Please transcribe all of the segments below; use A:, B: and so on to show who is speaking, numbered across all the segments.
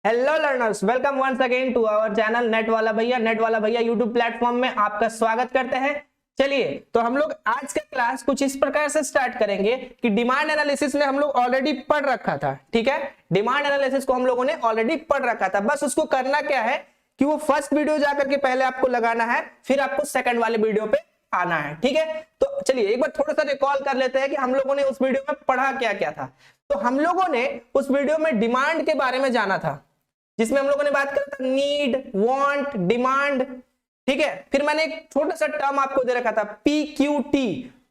A: Hello learners, welcome once again to our channel net वाला भैया YouTube platform में आपका स्वागत करते हैं। चलिए, तो हम लोग आज का क्लास कुछ इस प्रकार से स्टार्ट करेंगे कि डिमांड एनालिसिस ने हम लोग ऑलरेडी पढ़ रखा था। ठीक है, डिमांड एनालिसिस को हम लोगों ने ऑलरेडी पढ़ रखा था। बस उसको करना क्या है कि वो फर्स्ट वीडियो जाकर के पहले आपको लगाना है, फिर आपको सेकंड वाले वीडियो पे आना है। ठीक है, तो चलिए एक बार थोड़ा सा रिकॉल कर लेते हैं कि हम लोगों ने उस वीडियो में पढ़ा क्या क्या था। तो हम लोगों ने उस वीडियो में डिमांड के बारे में जाना था, जिसमें हम लोगों ने बात करा था नीड, वांट, डिमांड। ठीक है, फिर मैंने एक छोटा सा टर्म आपको दे रखा था PQT,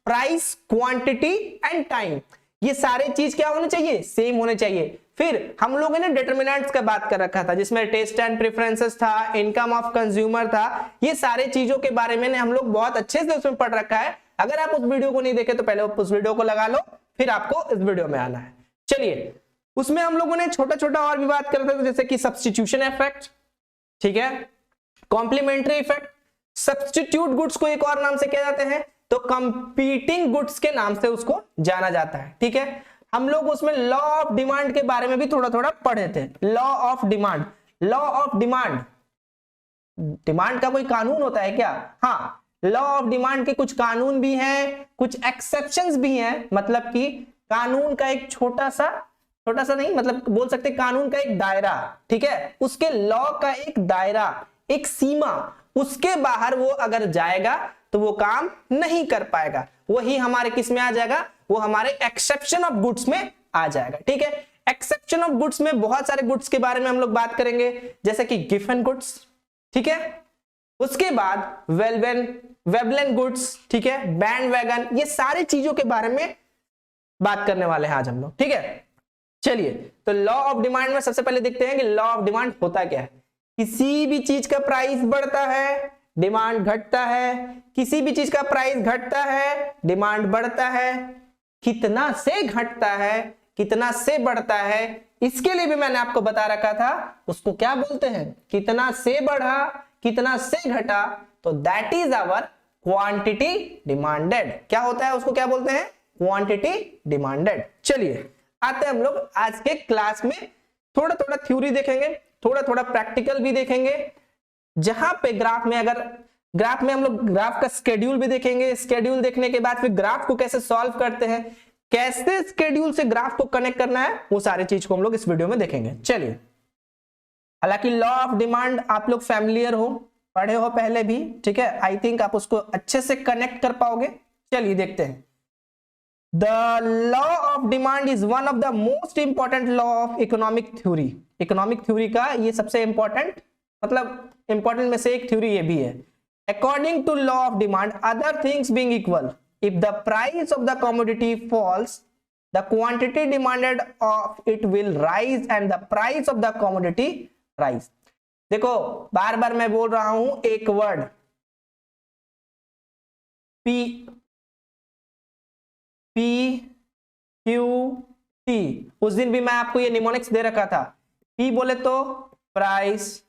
A: price, quantity and time. ये सारे चीज क्या होने चाहिए? सेम होने चाहिए। फिर हम लोगों ने डिटरमिनेंट्स का बात कर रखा था, जिसमें टेस्ट एंड प्रेफरेंसेस था, इनकम ऑफ कंज्यूमर था। ये सारे चीजों के बारे में हम लोग बहुत अच्छे से उसमें पढ़ रखा है। अगर आप उस वीडियो को नहीं देखे तो पहले उस वीडियो को लगा लो, फिर आपको इस वीडियो में आना है। चलिए, उसमें हम लोगों ने छोटा छोटा और भी बात करते थे, जैसे कि सब्स्टिट्यूशन इफेक्ट, ठीक है, कॉम्प्लीमेंट्री इफेक्ट। सब्स्टिट्यूट गुड्स को एक और नाम से क्या जाते हैं? तो कंपीटिंग गुड्स के नाम से उसको जाना जाता है। ठीक है, हम लोग उसमें लॉ ऑफ डिमांड के बारे में भी थोड़ा थोड़ा पढ़े थे। Law of demand, law of demand, demand का कोई कानून होता है क्या? हाँ, लॉ ऑफ डिमांड के कुछ कानून भी हैं, कुछ एक्सेप्शंस भी हैं। मतलब कि कानून का एक छोटा सा नहीं, मतलब बोल सकते कानून का एक दायरा, ठीक है, उसके लॉ का एक दायरा, एक सीमा, उसके बाहर वो अगर जाएगा तो वो काम नहीं कर पाएगा। वही हमारे किस में आ जाएगा? वो हमारे एक्सेप्शन ऑफ गुड्स में आ जाएगा। ठीक है, एक्सेप्शन ऑफ गुड्स में बहुत सारे गुड्स के बारे में हम लोग बात करेंगे, जैसे कि गिवन गुड्स, ठीक है, उसके बाद वेबलेन गुड्स, ठीक है, बैंड वैगन, ये सारी चीजों के बारे में बात करने वाले हैं आज हम लोग। ठीक है, चलिए, तो लॉ ऑफ डिमांड में सबसे पहले देखते हैं कि लॉ ऑफ डिमांड होता क्या है। किसी भी चीज का प्राइस बढ़ता है, डिमांड घटता है। किसी भी चीज का प्राइस घटता है, डिमांड बढ़ता है। कितना से घटता है, कितना से बढ़ता है, इसके लिए भी मैंने आपको बता रखा था, उसको क्या बोलते हैं? कितना से बढ़ा, कितना से घटा, तो that is our quantity demanded. क्या होता है? उसको क्या बोलते हैं? Quantity demanded. चलिए, आते हैं हम लोग आज के क्लास में। थोड़ा थोड़ा थ्योरी देखेंगे, थोड़ा थोड़ा प्रैक्टिकल भी देखेंगे। जहां पे ग्राफ में हम लोग ग्राफ का स्केड्यूल भी देखेंगे। स्केड्यूल देखने के बाद फिर ग्राफ को कैसे सॉल्व करते हैं, कैसे स्केड्यूल से ग्राफ को कनेक्ट करना है, वो सारी चीज को हम लोग इस वीडियो में देखेंगे। चलिए, हालांकि लॉ ऑफ डिमांड आप लोग फैमिलियर हो, पढ़े हो पहले भी, ठीक है, आई थिंक आप उसको अच्छे से कनेक्ट कर पाओगे। चलिए देखते हैं। The law of demand is one of the most important law of economic theory. Economic theory का ये सबसे important, मतलब important में से एक theory ये भी है। According to law of demand, other things being equal, if the price of the commodity falls, the quantity demanded of it will rise and the price of the commodity rise. देखो, बार बार मैं बोल रहा हूं एक word PQT। उस दिन भी मैं आपको ये निमोनिक्स दे रखा था। P बोले तो प्राइस,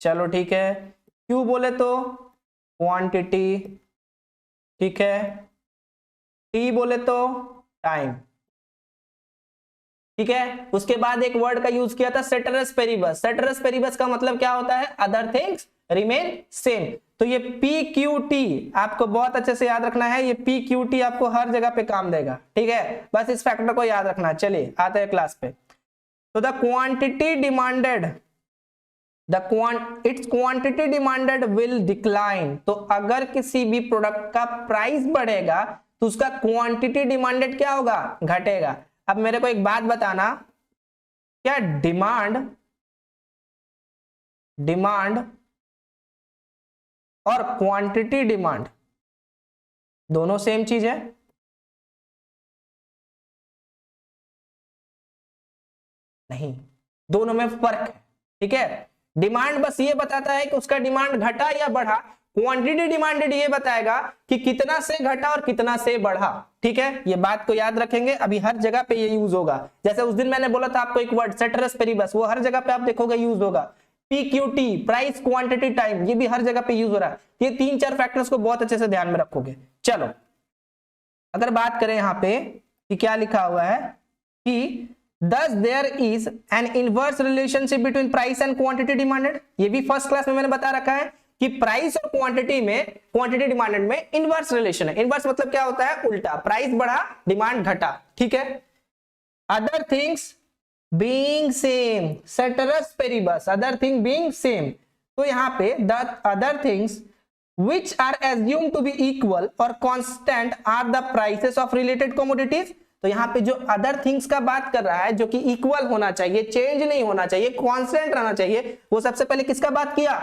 A: चलो ठीक है, Q बोले तो क्वांटिटी, ठीक है, T बोले तो टाइम, ठीक है। उसके बाद एक वर्ड का यूज किया था सेटरस पेरिबस। सेटरस पेरिबस का मतलब क्या होता है? Other things remain same. तो ये PQT आपको बहुत अच्छे से याद रखना है। ये PQT आपको हर जगह पे काम देगा, ठीक है, बस इस फैक्टर को याद रखना। चलिए आते हैं क्लास पे। तो the quantity demanded, it's quantity demanded will decline. तो अगर किसी भी प्रोडक्ट का प्राइस बढ़ेगा तो उसका क्वांटिटी डिमांडेड क्या होगा? घटेगा। अब मेरे को एक बात बताना, क्या डिमांड और क्वांटिटी डिमांड दोनों सेम चीज है? नहीं, दोनों में फर्क है। ठीक है, डिमांड बस ये बताता है कि उसका डिमांड घटा या बढ़ा। क्वांटिटी डिमांडेड ये बताएगा कि कितना से घटा और कितना से बढ़ा। ठीक है, ये बात को याद रखेंगे, अभी हर जगह पे ये यूज होगा। जैसे उस दिन मैंने बोला था आपको एक वर्ड सेटरस पेरिबस, वो हर जगह पे आप देखोगे यूज होगा। PQT, प्राइस, क्वांटिटी, टाइम, ये भी हर जगह पे यूज हो रहा है। ये 3-4 फैक्टर्स को बहुत अच्छे से ध्यान में रखोगे। चलो, अगर बात करें यहां पे कि क्या लिखा हुआ है कि Thus there is an inverse relationship between price and quantity demanded. ये भी फर्स्ट क्लास में मैंने बता रखा है कि प्राइस और क्वांटिटी डिमांडेड में इनवर्स रिलेशन है। इनवर्स मतलब क्या होता है? उल्टा, प्राइस बढ़ा डिमांड घटा, ठीक है। Other things being same, ceteris paribus, other thing being same, तो यहाँ पे the other things which are assumed to be equal or constant are the prices of related commodities। तो यहाँ पे जो अदर थिंग्स का बात कर रहा है जो कि इक्वल होना चाहिए, चेंज नहीं होना चाहिए, कांस्टेंट रहना चाहिए, वो सबसे पहले किसका बात किया?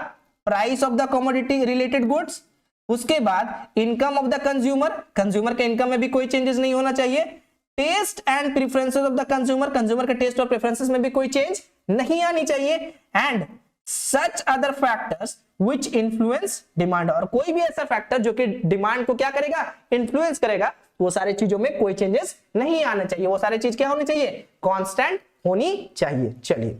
A: Price of the commodity related goods. उसके बाद income of the consumer, consumer के इनकम में भी कोई चेंजेस नहीं होना चाहिए। Taste and preferences of the consumer, consumer के टेस्ट और प्रेफरेंसेस में भी कोई चेंज नहीं आनी चाहिए। And such other factors which influence demand, और कोई भी ऐसा फैक्टर जो कि डिमांड को क्या करेगा? इन्फ्लुएंस करेगा, वो सारे चीजों में कोई चेंजेस नहीं आने चाहिए। वो सारे चीज क्या होनी चाहिए? कांस्टेंट होनी चाहिए। चलिए,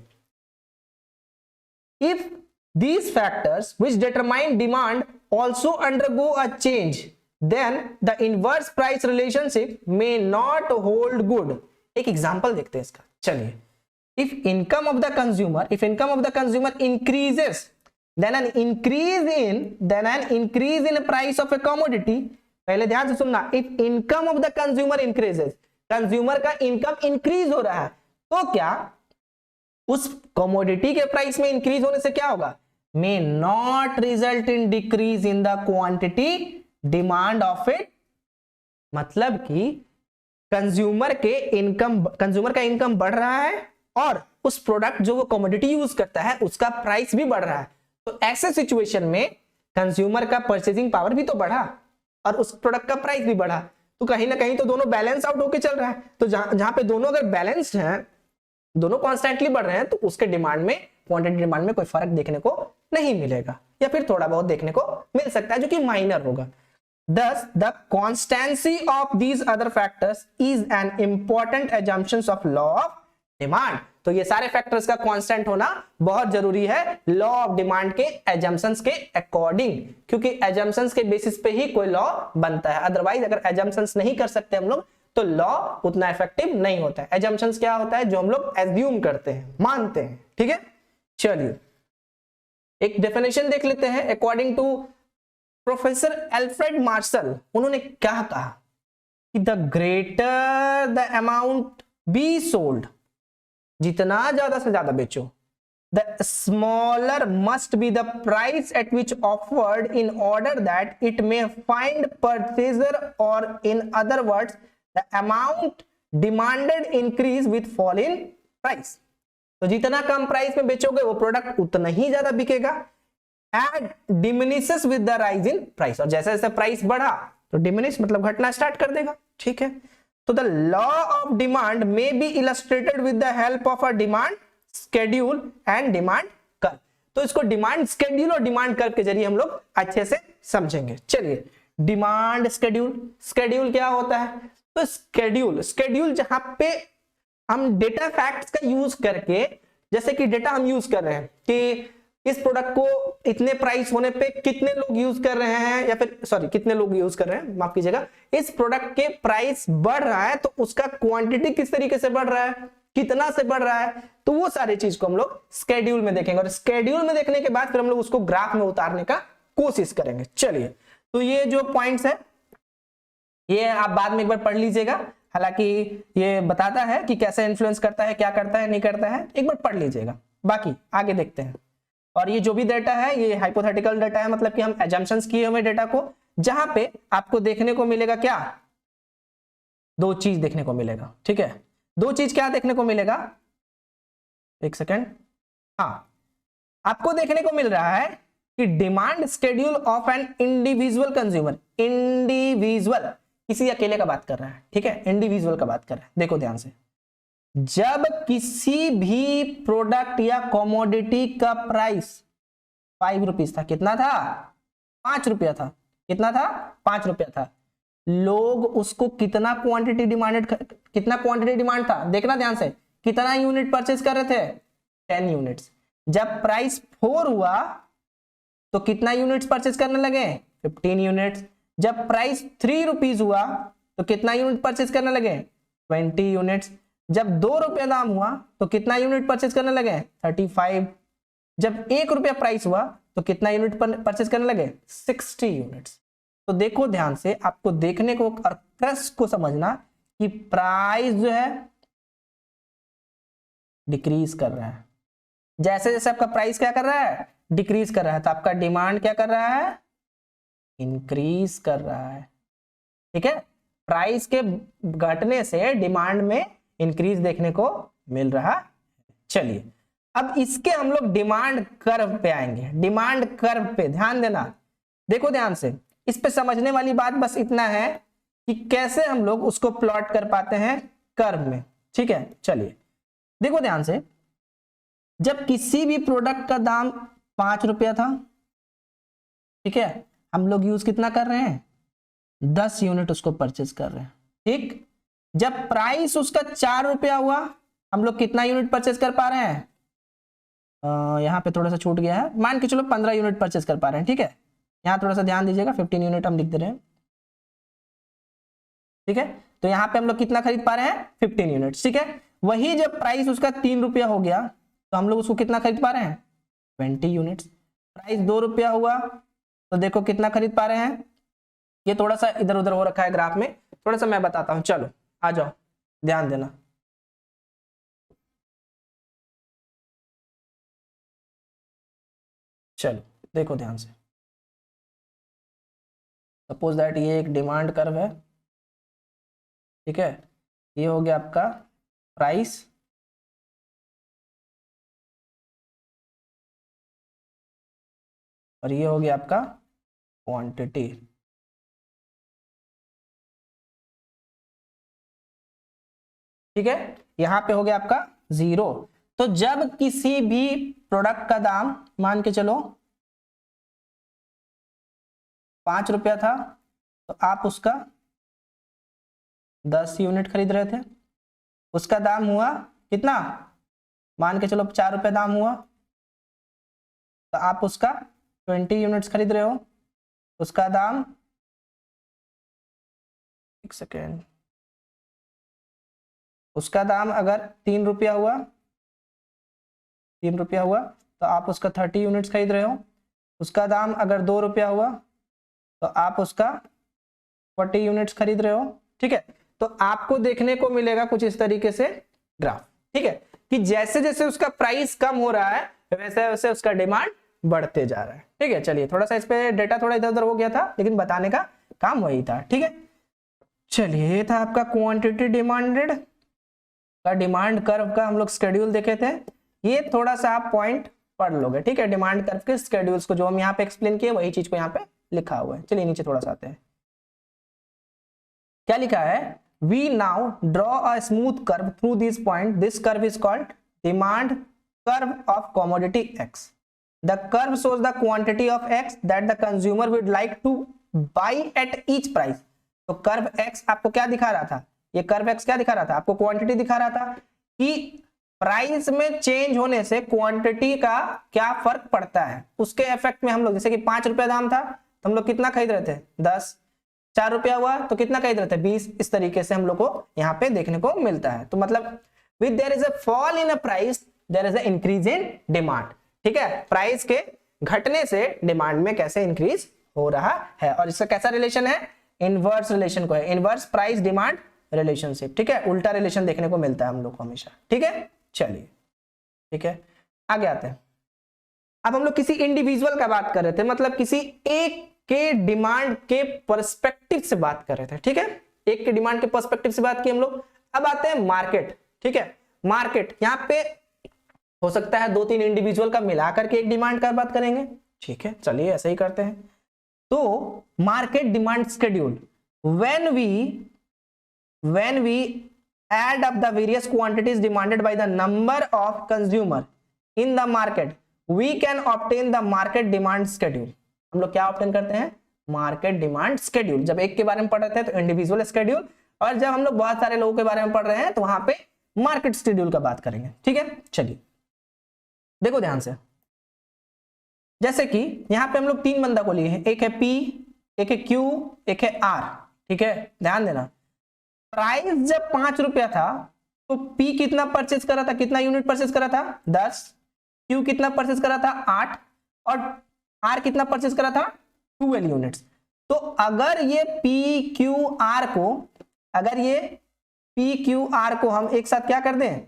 A: if these factors which determine demand also undergo a change, then the inverse price relationship may not hold good। एक एग्जांपल देखते हैं इसका। चलिए, if income of the consumer increases, then an increase in price of a commodity, पहले ध्यान से सुनना, if income of the consumer increases, consumer का इनकम इंक्रीज हो रहा है, तो क्या उस कमोडिटी के प्राइस में इंक्रीज होने से क्या होगा? May not result in decrease in the quantity demand of it. मतलब कि कंज्यूमर का इनकम बढ़ रहा है और उस प्रोडक्ट जो वो कमोडिटी यूज करता है उसका प्राइस भी बढ़ रहा है, तो ऐसे सिचुएशन में कंज्यूमर का परचेजिंग पावर भी तो बढ़ा और उस प्रोडक्ट का प्राइस भी बढ़ा, तो कहीं ना कहीं तो दोनों बैलेंस आउट होके चल रहा है। तो जहां पे दोनों अगर बैलेंस्ड हैं, दोनों कॉन्स्टेंटली बढ़ रहे हैं, तो उसके डिमांड में, क्वांटिटी डिमांड में कोई फर्क देखने को नहीं मिलेगा, या फिर थोड़ा बहुत देखने को मिल सकता है जो कि माइनर होगा। Thus, the constancy of these other factors is an important assumption of law of demand। तो ये सारे फैक्टर्स का कांस्टेंट होना बहुत जरूरी है लॉ ऑफ डिमांड के एजम्पशंस के अकॉर्डिंग, क्योंकि एजम्पशंस के बेसिस पे ही कोई लॉ बनता है। अदरवाइज अगर एजम्पशंस नहीं कर सकते हम लोग तो लॉ उतना इफेक्टिव नहीं होता है। एजम्पशंस क्या होता है? जो हम लोग एज्यूम करते हैं, मानते हैं, ठीक है। चलिए, एक डेफिनेशन देख लेते हैं according to professor Alfred Marshall. उन्होंने क्या कहा कि the greater the amount be sold, जितना ज्यादा से ज्यादा बेचो, the smaller must be the price at which offered in order that it may find purchaser, और in other words the amount demanded increase with fall in price. तो जितना कम price में बेचोगे वो प्रोडक्ट उतना ही ज्यादा बिकेगा। And diminishes with the rise in price, और जैसे जैसे प्राइस बढ़ा तो डिमिनिश मतलब घटना स्टार्ट कर देगा, ठीक है। तो the law of demand may be illustrated with the help of a demand schedule and demand curve. तो इसको डिमांड स्केड्यूल और डिमांड कर्व के जरिए हम लोग अच्छे से समझेंगे। चलिए, डिमांड स्केड्यूल क्या होता है? तो स्केड्यूल जहां पे हम डेटा फैक्ट्स का यूज करके, जैसे कि डेटा हम यूज कर रहे हैं कि इस प्रोडक्ट को इतने प्राइस होने पे कितने लोग यूज कर रहे हैं, या फिर सॉरी कितने लोग यूज कर रहे हैं, माफ कीजिएगा, इस प्रोडक्ट के प्राइस बढ़ रहा है तो उसका क्वांटिटी किस तरीके से बढ़ रहा है, कितना से बढ़ रहा है, तो वो सारी चीज को हम लोग स्केड्यूल में देखेंगे। और स्केड्यूल में देखने के बाद फिर हम लोग उसको ग्राफ में उतारने का कोशिश करेंगे। चलिए, तो ये जो पॉइंट्स है ये आप बाद में एक बार पढ़ लीजिएगा, हालांकि ये बताता है कि कैसे इन्फ्लुएंस करता है, क्या करता है, नहीं करता है, एक बार पढ़ लीजिएगा। बाकी आगे देखते हैं। और ये जो भी डेटा है ये हाइपोथेटिकल डेटा है, मतलब कि हम एजम्पशंस किए हुए डेटा को, जहां पे आपको देखने को मिलेगा क्या, दो चीज देखने को मिलेगा, ठीक है। दो चीज क्या देखने को मिलेगा, एक सेकेंड, हाँ, आपको देखने को मिल रहा है कि demand schedule of an individual consumer, individual किसी अकेले का बात कर रहा है, ठीक है, इंडिविजुअल का बात कर रहा है। देखो ध्यान से, जब किसी भी प्रोडक्ट या कमोडिटी का प्राइस 5 रुपीज था, कितना था, 5 रुपया था, कितना था, 5 रुपया था, लोग उसको कितना क्वांटिटी डिमांड था, देखना ध्यान से, कितना यूनिट परचेज कर रहे थे, 10 यूनिट्स। जब प्राइस 4 हुआ तो कितना यूनिट्स परचेज करने लगे, 15 यूनिट्स। जब प्राइस 3 रुपीज हुआ तो कितना यूनिट परचेज करने लगे, 20 यूनिट्स। जब 2 रुपया दाम हुआ तो कितना यूनिट परचेज करने लगे? 35। जब 1 रुपया प्राइस हुआ तो कितना यूनिट परचेज करने लगे? 60 यूनिट्स। तो देखो ध्यान से, आपको देखने को और क्रस को समझना कि प्राइस जो है डिक्रीज कर रहा है। जैसे जैसे आपका प्राइस क्या कर रहा है? डिक्रीज कर रहा है, तो आपका डिमांड क्या कर रहा है? इंक्रीज कर रहा है। ठीक है, प्राइस के घटने से डिमांड में इंक्रीज देखने को मिल रहा है। चलिए अब इसके हम लोग डिमांड कर्व पे आएंगे। डिमांड कर्व पे ध्यान देना, देखो ध्यान से, इस पे समझने वाली बात बस इतना है कि कैसे हम लोग उसको प्लॉट कर पाते हैं कर्व में। ठीक है, चलिए देखो ध्यान से, जब किसी भी प्रोडक्ट का दाम 5 रुपया था, ठीक है, हम लोग यूज कितना कर रहे हैं? 10 यूनिट उसको परचेज कर रहे हैं। ठीक, जब प्राइस उसका 4 रुपया हुआ, हम लोग कितना यूनिट परचेज कर पा रहे हैं? यहाँ पे थोड़ा सा छूट गया है, मान के चलो 15 यूनिट परचेज कर पा रहे हैं। ठीक है, यहाँ थोड़ा सा ध्यान दीजिएगा, 15 यूनिट हम लिख दे रहे हैं। ठीक है, तो यहाँ पे हम लोग कितना खरीद पा रहे हैं? 15 यूनिट। ठीक है, वही जब प्राइस उसका 3 रुपया हो गया तो हम लोग उसको कितना खरीद पा रहे हैं? 20 यूनिट्स। प्राइस 2 रुपया हुआ तो देखो कितना खरीद पा रहे हैं? ये थोड़ा सा इधर उधर हो रखा है ग्राफ में, थोड़ा सा मैं बताता हूं। चलो आ जाओ, ध्यान देना। चलो देखो ध्यान से, सपोज दैट ये एक डिमांड कर्व है। ठीक है, ये हो गया आपका प्राइस, और ये हो गया आपका क्वांटिटी। ठीक है, यहां पे हो गया आपका 0। तो जब किसी भी प्रोडक्ट का दाम मान के चलो 5 रुपया था, तो आप उसका 10 यूनिट खरीद रहे थे। उसका दाम हुआ कितना? मान के चलो 4 रुपया दाम हुआ, तो आप उसका 20 यूनिट्स खरीद रहे हो। उसका दाम, एक सेकेंड, उसका दाम अगर 3 रुपया हुआ, 3 रुपया हुआ तो आप उसका 30 यूनिट्स खरीद रहे हो। उसका दाम अगर 2 रुपया हुआ तो आप उसका 40 यूनिट्स खरीद रहे हो। ठीक है, तो आपको देखने को मिलेगा कुछ इस तरीके से ग्राफ। ठीक है, कि जैसे जैसे उसका प्राइस कम हो रहा है वैसे वैसे उसका डिमांड बढ़ते जा रहा है। ठीक है, चलिए थोड़ा सा इस पे डेटा थोड़ा इधर उधर हो गया था, लेकिन बताने का काम वही था। ठीक है, चलिए ये था आपका क्वांटिटी डिमांडेड का डिमांड कर्व का हम लोग शेड्यूल देखे थे। ये थोड़ा सा आप पॉइंट पढ़ लोगे। ठीक है, डिमांड कर्व के शेड्यूल्स को जो हम यहाँ पे एक्सप्लेन किए वही चीज को यहाँ पे लिखा हुआ है। चलिए नीचे थोड़ा सा आते हैं, क्या लिखा है? We now draw a smooth curve through this point, this curve is called demand curve of commodity X. The curve shows the quantity of x that the consumer would like to buy at each price। तो curve x आपको क्या दिखा रहा था? ये curve x क्या दिखा रहा था? आपको क्वांटिटी दिखा रहा था कि प्राइस में चेंज होने से क्वांटिटी का क्या फर्क पड़ता है। उसके इफेक्ट में हम लोग, जैसे कि 5 रुपया दाम था तो हम लोग कितना खरीद रहे थे? 10। 4 रुपया हुआ तो कितना खरीद रहे थे? 20। इस तरीके से हम लोग को यहाँ पे देखने को मिलता है। तो मतलब with there is a fall in a price there is a increase in demand. ठीक है, प्राइस के घटने से डिमांड में कैसे इंक्रीज हो रहा है, और इसका कैसा रिलेशन है? इनवर्स रिलेशन को है, इनवर्स प्राइस डिमांड रिलेशनशिप। ठीक है, उल्टा रिलेशन देखने को मिलता है हम लोग को हमेशा। ठीक है, चलिए ठीक है आगे आते हैं। अब हम लोग किसी इंडिविजुअल का बात कर रहे थे, मतलब किसी एक के डिमांड के पर्सपेक्टिव से बात कर रहे थे। ठीक है, एक के डिमांड के पर्सपेक्टिव से बात की हम लोग। अब आते हैं मार्केट। ठीक है, मार्केट, यहाँ पे हो सकता है 2-3 इंडिविजुअल का मिलाकर के एक डिमांड का बात करेंगे। ठीक है, चलिए ऐसे ही करते हैं। तो market demand schedule, when we add up the various quantities demanded by the number of consumer in the market, we can obtain the market demand schedule। हम लोग क्या ऑब्टेन करते हैं? Market demand schedule. जब एक के बारे में पढ़ रहे थे तो इंडिविजुअल शेड्यूल, और जब हम लोग बहुत सारे लोगों के बारे में पढ़ रहे हैं तो वहां पे मार्केट शेड्यूल का बात करेंगे। ठीक है, चलिए देखो ध्यान से, जैसे कि यहां पे हम लोग 3 बंदा को लिए हैं, एक है P, एक है Q, एक है R। ठीक है, ध्यान देना, प्राइस जब 5 रुपया था तो P कितना परचेज करा था, कितना यूनिट परचेज करा था 10, Q कितना परचेज करा था 8 और R कितना परचेज करा था 12 यूनिट्स। तो अगर ये PQR को, अगर ये PQR को हम एक साथ क्या कर दें,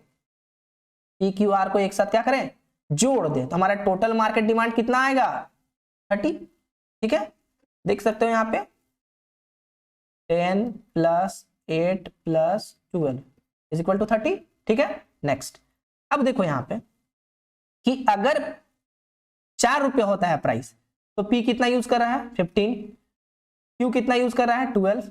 A: PQR को एक साथ क्या करें, जोड़ दें, तो हमारा टोटल मार्केट डिमांड कितना आएगा 30। ठीक है, देख सकते हो यहाँ पे 10 + 8 + 12 = 30। ठीक है, नेक्स्ट अब देखो यहाँ पे कि अगर 4 रुपया होता है प्राइस, तो P कितना यूज कर रहा है 15, Q कितना यूज कर रहा है 12,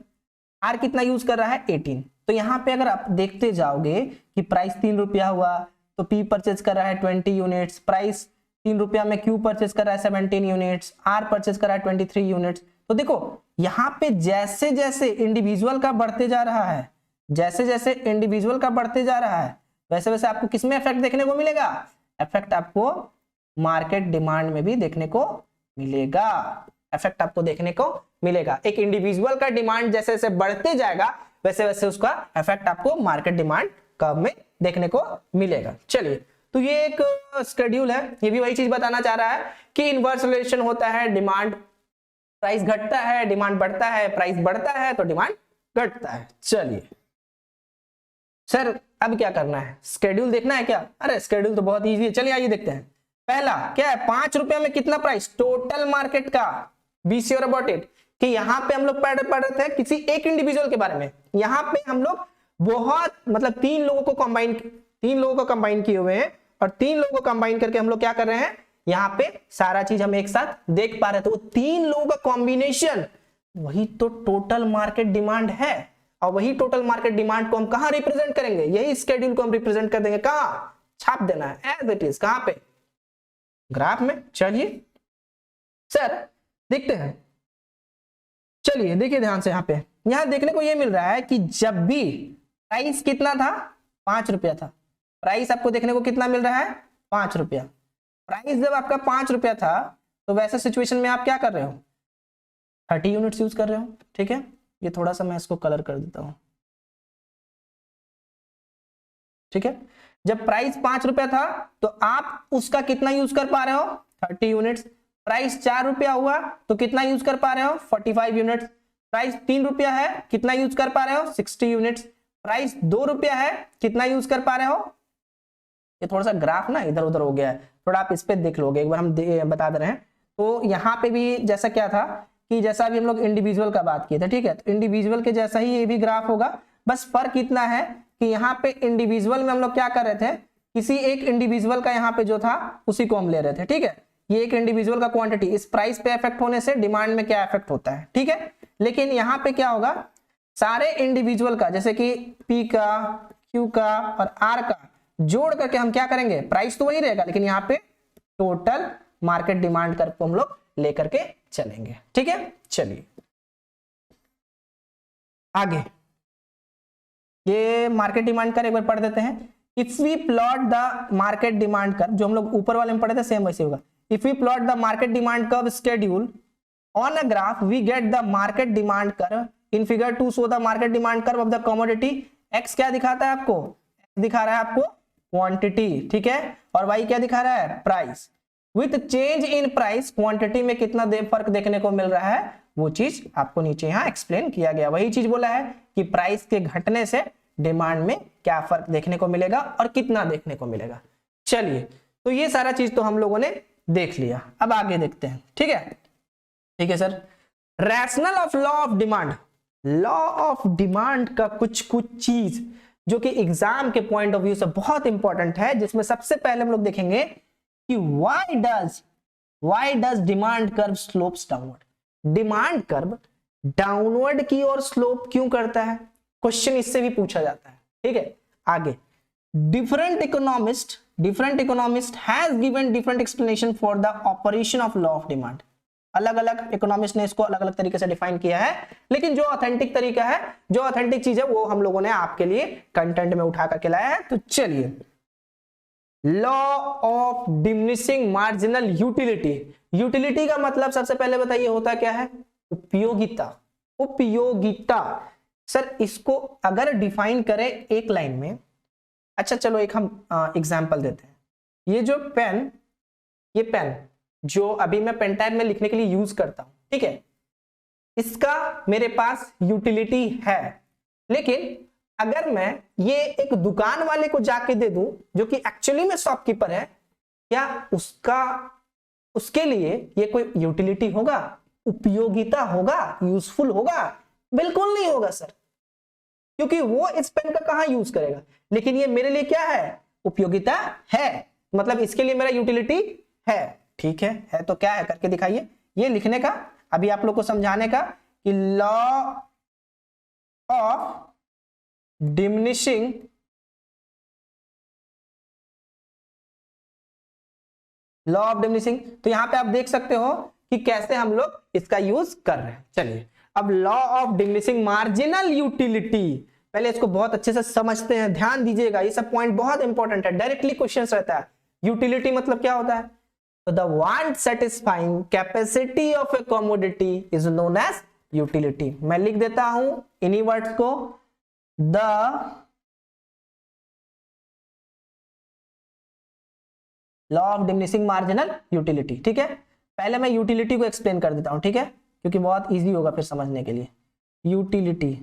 A: R कितना यूज कर रहा है 18। तो यहाँ पे अगर आप देखते जाओगे कि प्राइस 3 रुपया हुआ तो P परचेज कर रहा है 20 यूनिट्स, प्राइस 3 रुपया में Q परचेज कर रहा है 17 यूनिट्स, R परचेज कर रहा है 23 यूनिट्स। तो देखो यहाँ पे जैसे जैसे इंडिविजुअल का बढ़ते जा रहा है, जैसे जैसे इंडिविजुअल का बढ़ते जा रहा है, वैसे वैसे आपको किसमें इफेक्ट देखने को मिलेगा, इफेक्ट आपको मार्केट डिमांड में भी देखने को मिलेगा, इफेक्ट आपको देखने को मिलेगा। एक इंडिविजुअल का डिमांड जैसे जैसे बढ़ते जाएगा वैसे वैसे उसका इफेक्ट आपको मार्केट डिमांड कर्व में देखने को मिलेगा। चलिए, तो ये एक शेड्यूल है, ये भी वही चीज बताना चाह रहा है कि इनवर्स रिलेशन होता है, डिमांड प्राइस घटता है डिमांड बढ़ता है, प्राइस बढ़ता है तो डिमांड घटता है। चलिए सर अब क्या करना है, शेड्यूल देखना है क्या? अरे शेड्यूल तो बहुत इजी है, चलिए आइए देखते हैं। पहला क्या है, 5 रुपया में कितना प्राइस, टोटल मार्केट का। बी श्योर अबाउट इट कि यहाँ पे हम लोग पढ़ रहे थे किसी एक इंडिविजुअल के बारे में, यहाँ पे हम लोग बहुत मतलब 3 लोगों को कंबाइन किए हुए हैं और 3 लोगों को कंबाइन करके हम लोग क्या कर रहे हैं, यहाँ पे सारा चीज हम एक साथ देख पा रहे हैं। तो 3 लोगों का कॉम्बिनेशन वही तो टोटल मार्केट डिमांड है, और वही टोटल मार्केट डिमांड को हम कहां रिप्रेजेंट करेंगे, यही शेड्यूल को हम रिप्रेजेंट कर देंगे, कहां छाप देना है एज इट इज, कहां पे, ग्राफ में। चलिए सर देखते हैं, चलिए देखिए ध्यान से, यहां देखने को यह मिल रहा है कि जब भी प्राइस कितना था 5 रुपया था, प्राइस आपको देखने को कितना मिल रहा है 5 रुपया। प्राइस जब आपका 5 रुपया था तो वैसे सिचुएशन में आप क्या कर रहे हो, 30 यूनिट्स यूज कर रहे हो। ठीक है, ये थोड़ा सा मैं इसको कलर कर देता हूं। ठीक है, जब प्राइस 5 रुपया था तो आप उसका कितना यूज कर पा रहे हो 30 यूनिट्स। प्राइस 4 रुपया हुआ तो कितना यूज कर पा रहे हो 45 यूनिट्स। प्राइस 3 रुपया है कितना यूज कर पा रहे हो 60 यूनिट्स। प्राइस 2 रुपया है कितना यूज कर पा रहे हो, ये थोड़ा सा ग्राफ ना इधर उधर हो गया है, थोड़ा आप इस पे देख लोगे, एक बार हम बता दे रहे हैं। तो यहाँ पे भी जैसा क्या था कि जैसा अभी हम लोग इंडिविजुअल का बात किए थे, ठीक है, तो इंडिविजुअल के जैसा ही ये भी ग्राफ होगा, बस फर्क इतना है कि यहाँ पे इंडिविजुअल में हम लोग क्या कर रहे थे, किसी एक इंडिविजुअल का यहाँ पे जो था उसी को हम ले रहे थे। ठीक है, ये एक इंडिविजुअल का क्वांटिटी, इस प्राइस पे इफेक्ट होने से डिमांड में क्या इफेक्ट होता है। ठीक है, लेकिन यहाँ पे क्या होगा, सारे इंडिविजुअल का जैसे कि P का, Q का और R का जोड़ करके हम क्या करेंगे, प्राइस तो वही रहेगा लेकिन यहाँ पे टोटल मार्केट डिमांड कर्व को हम लोग लेकर के चलेंगे। ठीक है, चलिए आगे ये मार्केट डिमांड कर्व एक बार पढ़ देते हैं। If we plot the market demand curve, जो हम लोग ऊपर वाले में पढ़े थे सेम वैसे होगा। If we plot the market demand curve schedule on a graph we get the market demand curve in figure 2 show the market demand curve of the commodity. X क्या दिखाता है आपको, दिखा रहा है आपको क्वांटिटी, ठीक है, और वाई क्या दिखा रहा है price. With change in price quantity में कितना फर्क देखने को मिल रहा है, वो चीज आपको नीचे यहाँ एक्सप्लेन किया गया। वही चीज बोला है कि प्राइस के घटने से डिमांड में क्या फर्क देखने को मिलेगा और कितना देखने को मिलेगा। चलिए, तो ये सारा चीज तो हम लोगों ने देख लिया, अब आगे देखते हैं। ठीक है, ठीक है sir. Rational of law of demand, law of demand का कुछ चीज जो कि एग्जाम के पॉइंट ऑफ व्यू से बहुत इंपॉर्टेंट है, जिसमें सबसे पहले हम लोग देखेंगे कि why does demand curve slopes downward. Demand curve downward की ओर स्लोप क्यों करता है, क्वेश्चन इससे भी पूछा जाता है। ठीक है, आगे different economist has given different explanation for the operation of law of demand. अलग अलग इकोनॉमिस्ट ने इसको अलग अलग तरीके से डिफाइन किया है, लेकिन जो ऑथेंटिक तरीका है, जो ऑथेंटिक चीज है, वो हम लोगों ने आपके लिए कंटेंट में उठा करके लाया है। तो चलिए, law of diminishing marginal utility. Utility का मतलब सबसे पहले बताइए होता क्या है, उपयोगिता। उपयोगिता सर, इसको अगर डिफाइन करें एक लाइन में अच्छा चलो एक हम एग्जाम्पल देते हैं। ये जो पेन, ये पेन जो अभी मैं पेन टाइप में लिखने के लिए यूज करता हूं, ठीक है, इसका मेरे पास यूटिलिटी है। लेकिन अगर मैं ये एक दुकान वाले को जाके दे दूं जो कि एक्चुअली में शॉपकीपर है, क्या उसके लिए ये कोई यूटिलिटी होगा, उपयोगिता होगा, यूजफुल होगा? बिल्कुल नहीं होगा सर, क्योंकि वो इस पेन का कहां यूज करेगा। लेकिन ये मेरे लिए क्या है, उपयोगिता है, मतलब इसके लिए मेरा यूटिलिटी है। ठीक है तो क्या है करके दिखाइए। ये लिखने का, अभी आप लोग को समझाने का कि लॉ ऑफ डिमिनिशिंग तो यहां पे आप देख सकते हो कि कैसे हम लोग इसका यूज कर रहे हैं। चलिए अब law of diminishing marginal utility, पहले इसको बहुत अच्छे से समझते हैं, ध्यान दीजिएगा, ये सब पॉइंट बहुत इंपॉर्टेंट है, डायरेक्टली क्वेश्चन रहता है। यूटिलिटी मतलब क्या होता है, तो the want satisfying capacity of a commodity is known as utility. मैं लिख देता हूं इन्हीं वर्ड्स को, the law of diminishing marginal utility. ठीक है, पहले मैं यूटिलिटी को एक्सप्लेन कर देता हूं, ठीक है, क्योंकि बहुत इजी होगा फिर समझने के लिए। Utility,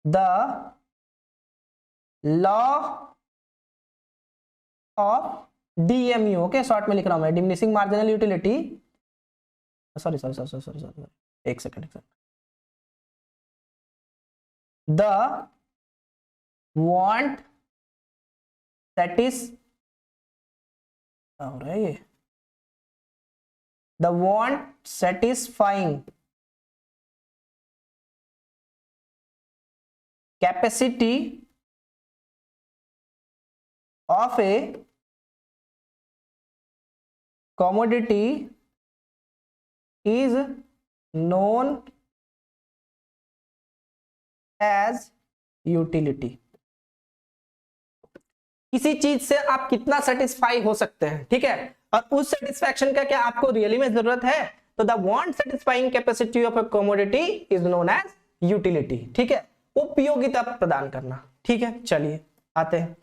A: the law of DMU, okay, short में लिख रहा हूं मैं, डिमिनिशिंग मार्जिनल यूटिलिटी, सॉरी एक second, the want satisfying capacity of a commodity is known as utility। किसी चीज से आप कितना सेटिस्फाई हो सकते हैं, ठीक है, और उस सेटिस्फैक्शन का क्या आपको रियली में जरूरत है, तो the want satisfying capacity of a commodity is known as utility. ठीक है, उपयोगिता प्रदान करना। ठीक है, चलिए आते हैं।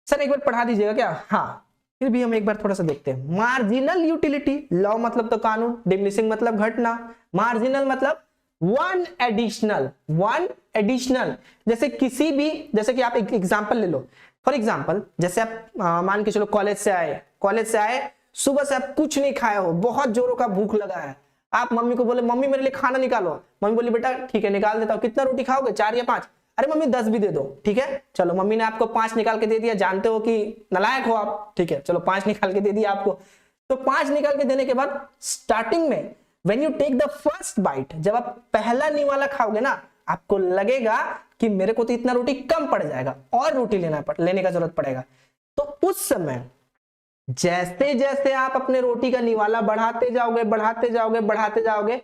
A: सर एक बार पढ़ा दीजिएगा क्या? हाँ, फिर भी हम एक बार थोड़ा सा देखते हैं। मार्जिनल यूटिलिटी, लॉ मतलब तो कानून, डिमिनिशिंग मतलब घटना, मार्जिनल मतलब वन एडिशनल। जैसे किसी भी, जैसे कि आप एक एग्जांपल ले लो, फॉर एग्जांपल जैसे आप मान के चलो कॉलेज से आए, सुबह से आप कुछ नहीं खाए हो, बहुत जोरों का भूख लगा है, आप मम्मी को बोले मम्मी मेरे लिए खाना निकालो, मम्मी बोली बेटा ठीक है निकाल देता हूँ, कितना रोटी खाओगे, 4 या 5? अरे मम्मी 10 भी दे दो। ठीक है, चलो मम्मी ने आपको 5 निकाल के दे दिया, जानते हो कि नालायक हो आप, ठीक है, चलो 5 निकाल के दे दिया आपको। तो 5 निकाल के देने के बाद स्टार्टिंग में when you take the first bite, जब आप पहला निवाला खाओगे ना, आपको लगेगा कि मेरे को तो इतना रोटी कम पड़ जाएगा और रोटी लेने का जरूरत पड़ेगा। तो उस समय जैसे जैसे आप अपने रोटी का निवाला बढ़ाते जाओगे,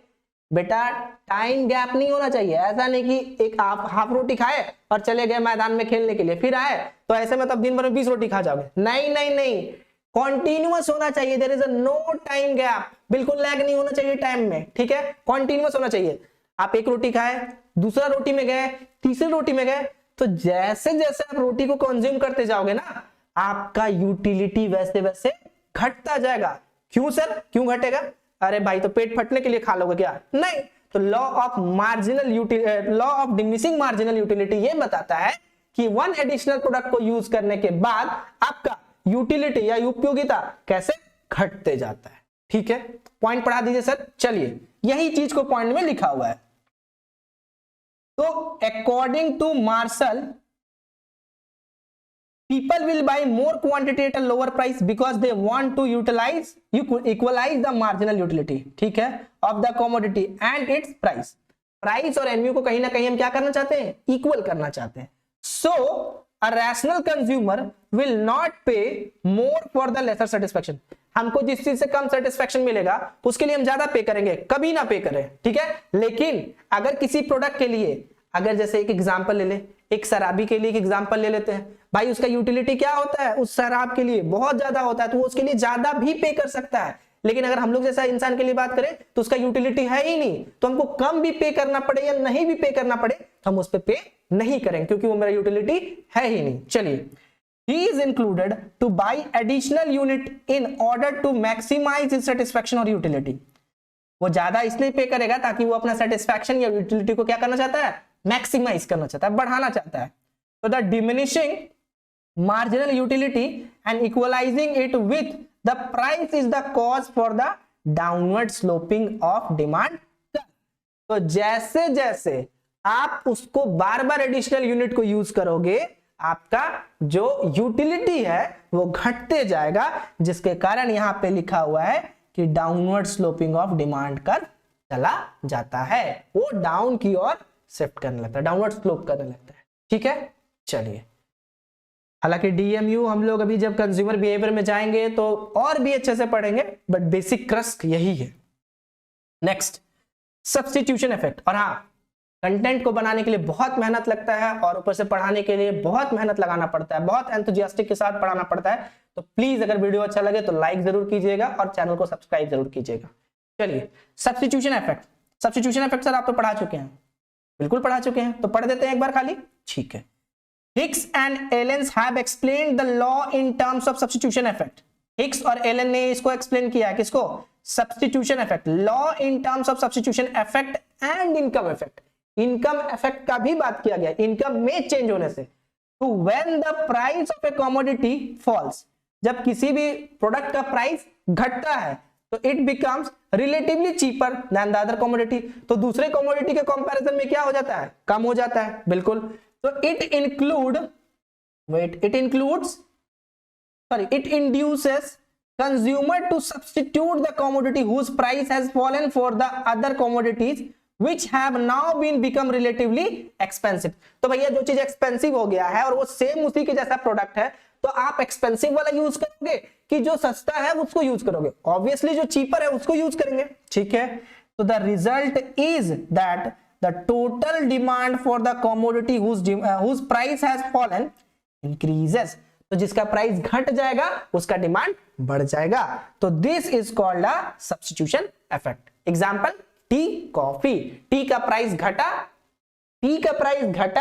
A: बेटा टाइम गैप नहीं होना चाहिए। ऐसा नहीं कि एक आप हाफ रोटी खाए और चले गए मैदान में खेलने के लिए, फिर आए तो ऐसे में तब दिन भर में 20 रोटी खा जाओगे। नहीं, कॉन्टिन्यूअस होना चाहिए, there is no time gap, बिल्कुल लैग नहीं होना चाहिए टाइम में। ठीक है, कॉन्टिन्यूअस होना चाहिए। आप एक रोटी खाए, दूसरा रोटी में गए, तीसरी रोटी में गए, तो जैसे जैसे आप रोटी को कंज्यूम करते जाओगे ना, आपका यूटिलिटी वैसे वैसे घटता जाएगा। क्यों सर, क्यों घटेगा? अरे भाई तो पेट फटने के लिए खा लोगे क्या? नहीं। तो law of diminishing marginal utility ये बताता है कि वन एडिशनल प्रोडक्ट को यूज करने के बाद आपका यूटिलिटी या उपयोगिता कैसे घटते जाता है। ठीक है, पॉइंट पढ़ा दीजिए सर। चलिए, यही चीज को पॉइंट में लिखा हुआ है। तो according to Marshall, people will buy more quantity at a lower price because they want to equalize the marginal utility, ठीक है, of the commodity and its price। Price और एनयू को कहीं ना कहीं हम क्या करना चाहते हैं, इक्वल करना चाहते हैं। So a rational consumer will not pay more for the lesser satisfaction। हमको जिस चीज से कम सेटिस्फेक्शन मिलेगा उसके लिए हम ज्यादा पे करेंगे, कभी ना पे करें। ठीक है, लेकिन अगर किसी प्रोडक्ट के लिए, अगर जैसे एक एग्जांपल ले ले, एक शराबी के लिए एक एग्जांपल ले लेते हैं, भाई उसका यूटिलिटी क्या होता है, उस शराब के लिए बहुत ज्यादा होता है, तो वो उसके लिए ज्यादा भी पे कर सकता है। लेकिन अगर हम लोग जैसा इंसान के लिए बात करें तो उसका यूटिलिटी है ही नहीं, तो हमको कम भी पे करना पड़े या नहीं भी पे करना पड़े, हम उस पे नहीं करेंगे क्योंकि वो मेरा यूटिलिटी है ही नहीं। चलिए, he is included to buy additional unit in order to maximize his satisfaction और utility। वो ज्यादा इसलिए पे करेगा ताकि वो अपना सेटिस्फैक्शन या यूटिलिटी को क्या करना चाहता है, मैक्सिमाइज करना चाहता है, बढ़ाना चाहता है। तो the diminishing marginal utility and equalizing it with the price is the cause for the downward sloping of demand। तो जैसे जैसे आप उसको बार बार एडिशनल यूनिट को यूज करोगे, आपका जो यूटिलिटी है वो घटते जाएगा, जिसके कारण यहां पे लिखा हुआ है कि downward sloping of demand curve चला जाता है, वो डाउन की ओर शिफ्ट करने लगता है, डाउनवर्ड स्लोप करने लगता है। ठीक है, चलिए, हालांकि डीएमयू हम लोग अभी जब कंज्यूमर बिहेवियर में जाएंगे तो और भी अच्छे से पढ़ेंगे, बट बेसिक क्रस्ट यही है। Next, substitution effect. और हाँ, कंटेंट को बनाने के लिए बहुत मेहनत लगता है और ऊपर से पढ़ाने के लिए बहुत मेहनत लगाना पड़ता है, बहुत एंथुसियास्टिक के साथ पढ़ाना पड़ता है। तो प्लीज अगर वीडियो अच्छा लगे तो लाइक जरूर कीजिएगा और चैनल को सब्सक्राइब जरूर कीजिएगा। चलिए, substitution effect. Substitution effect sir आप तो पढ़ा चुके हैं, बिल्कुल पढ़ा चुके हैं, तो पढ़ देते हैं एक बार खाली। ठीक है, Hicks and Allen have explained the law in terms of substitution effect। Hicks और एलन ने इसको एक्सप्लेन किया, किसको, substitution effect, law in terms of substitution effect and income effect. Income effect का भी बात किया गया, इनकम में चेंज होने से। तो when the price of a commodity falls, जब किसी भी प्रोडक्ट का प्राइस घटता है तो it becomes relatively cheaper than the other commodity. तो दूसरे कमोडिटी के कंपैरिजन में क्या हो जाता है, कम हो जाता है, बिल्कुल। तो it induces consumer to substitute the commodity whose price has fallen for the other commodities which have now become relatively expensive। तो भैया जो चीज एक्सपेंसिव हो गया है और वो सेम उसी के जैसा प्रोडक्ट है, तो आप एक्सपेंसिव वाला यूज करोगे कि जो सस्ता है उसको यूज करोगे? ऑब्वियसली जो चीपर है उसको यूज करेंगे। ठीक है, तो the result is that the total demand for the commodity whose price has fallen increases। तो जिसका प्राइस घट जाएगा उसका डिमांड बढ़ जाएगा। तो this is called a substitution effect. Example, T, coffee. T का प्राइस घटा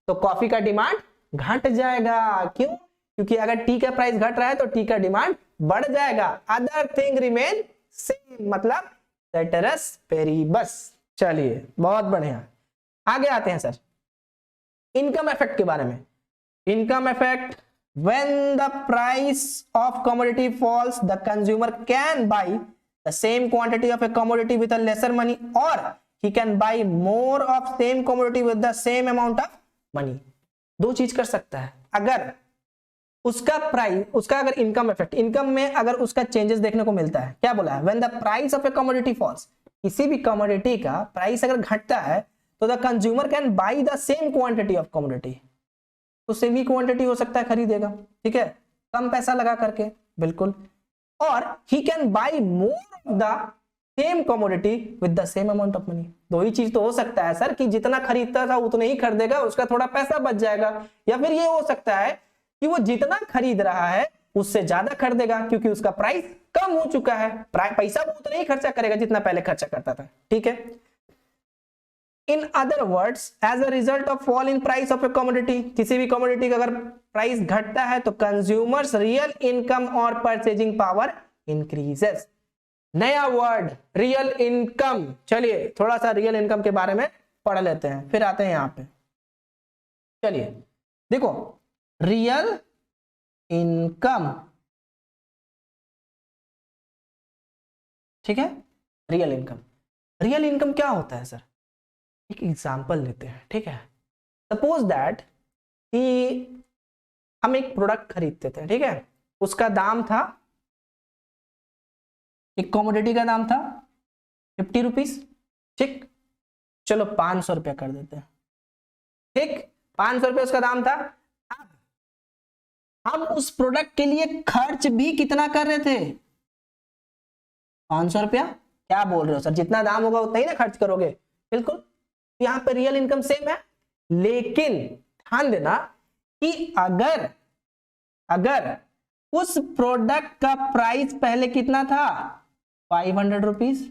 A: तो कॉफी का डिमांड घट जाएगा। क्यों? क्योंकि अगर टी का प्राइस घट रहा है तो टी का डिमांड बढ़ जाएगा। अदर थिंग रिमेन सेम, मतलब ceteris paribus। चलिए, बहुत बढ़िया, आगे आते हैं सर इनकम इफेक्ट के बारे में। Income effect, when the price of commodity falls the consumer can buy the same quantity of a commodity with a lesser money और he can buy more of same commodity with the same amount of money. दो चीज कर सकता है, अगर उसका price, उसका अगर इनकम इफेक्ट, इनकम में अगर उसका चेंजेस देखने को मिलता है, क्या बोला है, when the price of a commodity falls, किसी भी कमोडिटी का प्राइस अगर घटता है तो the consumer can buy the same quantity of commodity. तो सेम ही क्वांटिटी हो सकता है खरीदेगा, ठीक है, कम पैसा लगा करके, बिल्कुल। और he can buy more of the same commodity with the same amount of money. दो ही चीज तो हो सकता है सर कि जितना खरीदता था उतना ही खरीदेगा, उसका थोड़ा पैसा बच जाएगा, या फिर ये हो सकता है कि वो जितना खरीद रहा है उससे ज्यादा खरीदेगा क्योंकि उसका प्राइस कम हो चुका है, पैसा वो उतना ही खर्चा करेगा जितना पहले खर्चा करता था। ठीक है, in other words, as a result of fall in price of a commodity, किसी भी कमोडिटी का अगर प्राइस घटता है तो कंज्यूमर्स रियल इनकम और परचेजिंग पावर इंक्रीजेस। नया वर्ड, रियल इनकम। चलिए थोड़ा सा रियल इनकम के बारे में पढ़ लेते हैं, फिर आते हैं यहां पे। चलिए देखो, रियल इनकम, ठीक है, रियल इनकम। रियल इनकम क्या होता है सर? एक एग्जांपल लेते हैं, ठीक है। सपोज दैट कि हम एक प्रोडक्ट खरीदते थे, ठीक है, उसका दाम था, एक कमोडिटी का दाम था 50 रुपीज, ठीक, चलो 500 रुपया कर देते हैं, ठीक, 500 रुपया उसका दाम था। अब हम उस प्रोडक्ट के लिए खर्च भी कितना कर रहे थे? 500 रुपया। क्या बोल रहे हो सर, जितना दाम होगा उतना ही ना खर्च करोगे? बिल्कुल, यहां पे रियल इनकम सेम है, लेकिन ध्यान देना कि अगर उस प्रोडक्ट का प्राइस पहले कितना था, 500 रुपीज,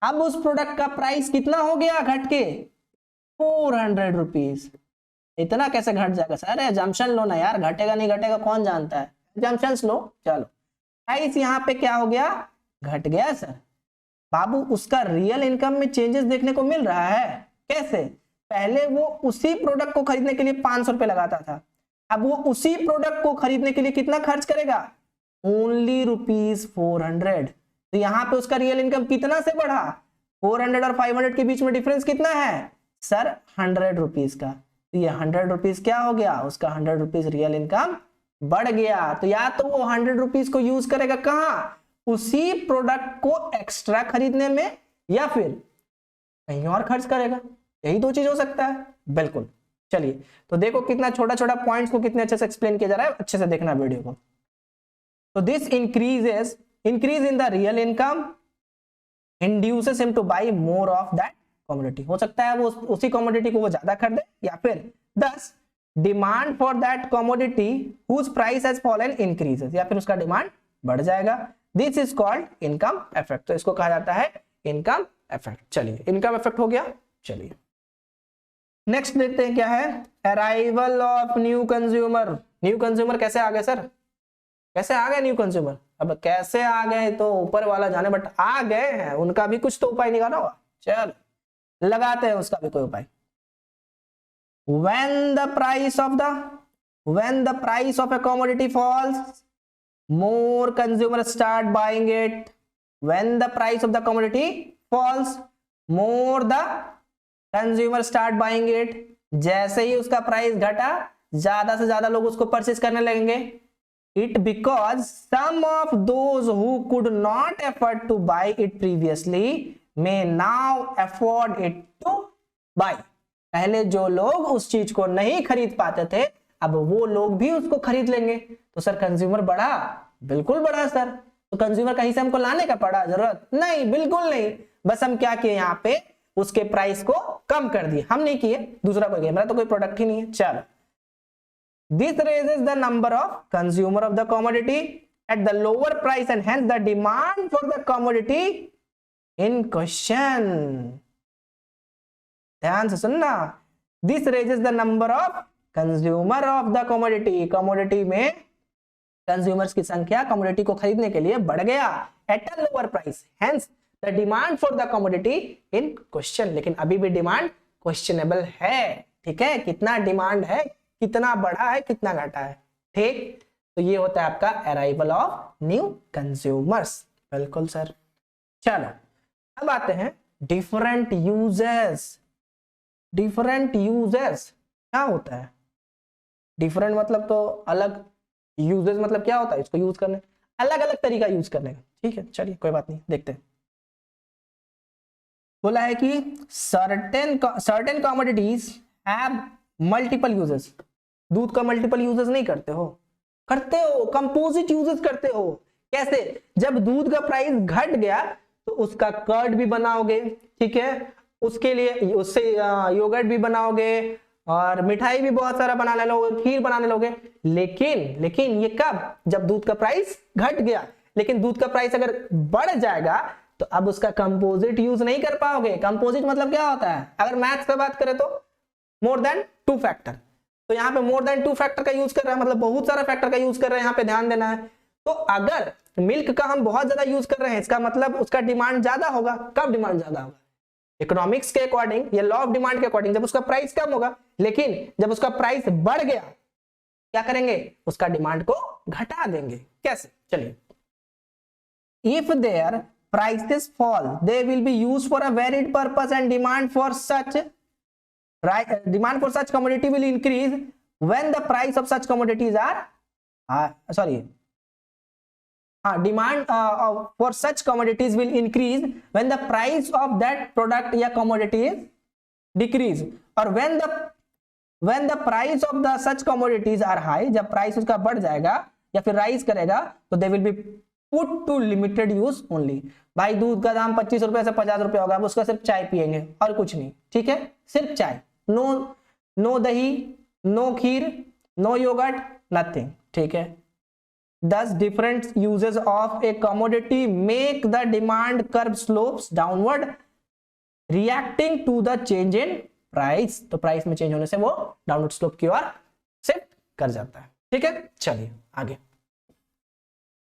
A: अब उस प्रोडक्ट का प्राइस कितना हो गया घट के ₹400। इतना कैसे घट जाएगा सर? एजम्पशन लो ना यार, घटेगा नहीं घटेगा कौन जानता है, एजम्पशंस लो। चलो गाइस यहाँ पे क्या हो गया, घट गया सर। बाबू उसका रियल इनकम में चेंजेस देखने को मिल रहा है। कैसे? पहले वो उसी प्रोडक्ट को खरीदने के लिए 500 रुपए लगाता था, अब वो उसी प्रोडक्ट को खरीदने के लिए कितना खर्च करेगा? ओनली ₹400। तो यहाँ पे उसका रियल इनकम कितना से बढ़ा? 400 और 500 के बीच में डिफरेंस कितना है सर? 100 रुपीज का। तो ये 100 रुपीज क्या हो गया? उसका 100 रुपीज रियल इनकम बढ़ गया। तो या तो वो 100 रुपीज को यूज करेगा कहाँ? उसी प्रोडक्ट को एक्स्ट्रा खरीदने में, या फिर कहीं और खर्च करेगा। यही दो चीज हो सकता है। बिल्कुल। चलिए तो देखो कितना छोटा छोटा पॉइंट्स को कितने अच्छे से एक्सप्लेन किया जा रहा है, अच्छे से देखना वीडियो को। तो this increase in the real income induces him two by more of that commodity. हो सकता है वो उसी कमोडिटी को वो ज्यादा खरीदे, या फिर 10 demand for that commodity whose price has fallen increases, या फिर उसका डिमांड बढ़ जाएगा। This is called income effect. तो इसको कहा जाता है इनकम इफेक्ट। चलिए इनकम इफेक्ट हो गया। चलिए नेक्स्ट देखते हैं क्या है, arrival of new consumer. New consumer कैसे आ गए सर? कैसे आ गए न्यू कंज्यूमर? अब कैसे आ गए तो ऊपर वाला जाने, बट आ गए हैं, उनका भी कुछ तो उपाय निकाला होगा। चल लगाते हैं उसका भी कोई उपाय। when the price of a commodity falls, more consumers start buying it. When the price of the commodity falls, more the consumers start buying it. जैसे ही उसका प्राइस घटा, ज्यादा से ज्यादा लोग उसको परचेज करने लगेंगे। It because some of those who could not afford to buy it previously may now afford it to buy. पहले जो लोग उस चीज को नहीं खरीद पाते थे, अब वो लोग भी उसको खरीद लेंगे। तो सर कंज्यूमर बढ़ा? बिल्कुल बढ़ा सर। तो कंज्यूमर कहीं से हमको लाने का पड़ा? जरूरत नहीं, बिल्कुल नहीं। बस हम क्या किए, यहाँ पे उसके प्राइस को कम कर दिए। हम नहीं किए, दूसरा कोई किया, मेरा तो कोई प्रोडक्ट ही नहीं है। चलो this raises the number of consumer of the commodity at the lower price and hence the demand for the commodity in question. ध्यान से सुनना, this raises the number of consumer of the commodity. commodity में consumers की संख्या commodity को खरीदने के लिए बढ़ गया at a lower price, hence the demand for the commodity in question. लेकिन अभी भी डिमांड क्वेश्चनेबल है। ठीक है, कितना डिमांड है, कितना बढ़ा है, कितना घटा है। ठीक, तो ये होता है आपका अराइवल ऑफ न्यू कंज्यूमर्स। बिल्कुल सर। चलो अब आते हैं डिफरेंट यूजर्स। डिफरेंट यूजर्स क्या होता है? डिफरेंट मतलब तो अलग, यूजर्स मतलब क्या होता है? इसको यूज करने, अलग अलग तरीका यूज करने का। ठीक है, चलिए कोई बात नहीं, देखते हैं। बोला है कि certain commodities have multiple uses. दूध का मल्टीपल यूजेस नहीं करते हो? करते हो, कंपोजिट यूजेस करते हो। कैसे? जब दूध का प्राइस घट गया तो उसका कर्ड भी बनाओगे, ठीक है, उसके लिए उससे योगर्ट भी बनाओगे और मिठाई भी बहुत सारा बनाने लोगे, खीर बनाने लोगे। लेकिन ये कब? जब दूध का प्राइस घट गया। लेकिन दूध का प्राइस अगर बढ़ जाएगा तो अब उसका कंपोजिट यूज नहीं कर पाओगे। कंपोजिट मतलब क्या होता है? अगर मैथ्स पे बात करें तो मोर देन 2 फैक्टर। तो यहाँ पे मोर देन 2 फैक्टर का यूज कर रहा है, मतलब बहुत सारा फैक्टर का यूज कर रहे हैं, यहाँ पे ध्यान देना है। तो अगर मिल्क का हम बहुत ज्यादा यूज कर रहे हैं, इसका मतलब उसका डिमांड ज्यादा होगा। कब डिमांड ज्यादा होगा? इकोनॉमिक्स के अकॉर्डिंग या लॉ ऑफ डिमांड के अकॉर्डिंग, जब उसका प्राइस कम होगा। लेकिन जब उसका प्राइस बढ़ गया क्या करेंगे? उसका डिमांड को घटा देंगे। कैसे? चलिए, if their prices fall, they will be used for a varied purpose and demand for such commodity will increase when the price of such commodities demand for such commodities will increase when the price of that product या commodity is decrease, और when the price of the such commodities are high, जब price उसका बढ़ जाएगा या फिर rise करेगा तो they will be put to limited use only. भाई दूध का दाम 25 रुपए से 50 रुपए होगा, अब उसका सिर्फ चाय पियेंगे और कुछ नहीं। ठीक है, सिर्फ चाय, नो दही, नो खीर, नो योगर्ट, नथिंग। ठीक है, thus different uses of a commodity make the demand curve slopes downward reacting to the change in price, तो प्राइस में चेंज होने से वो डाउनवर्ड स्लोप की ओर शिफ्ट कर जाता है। ठीक है, चलिए आगे।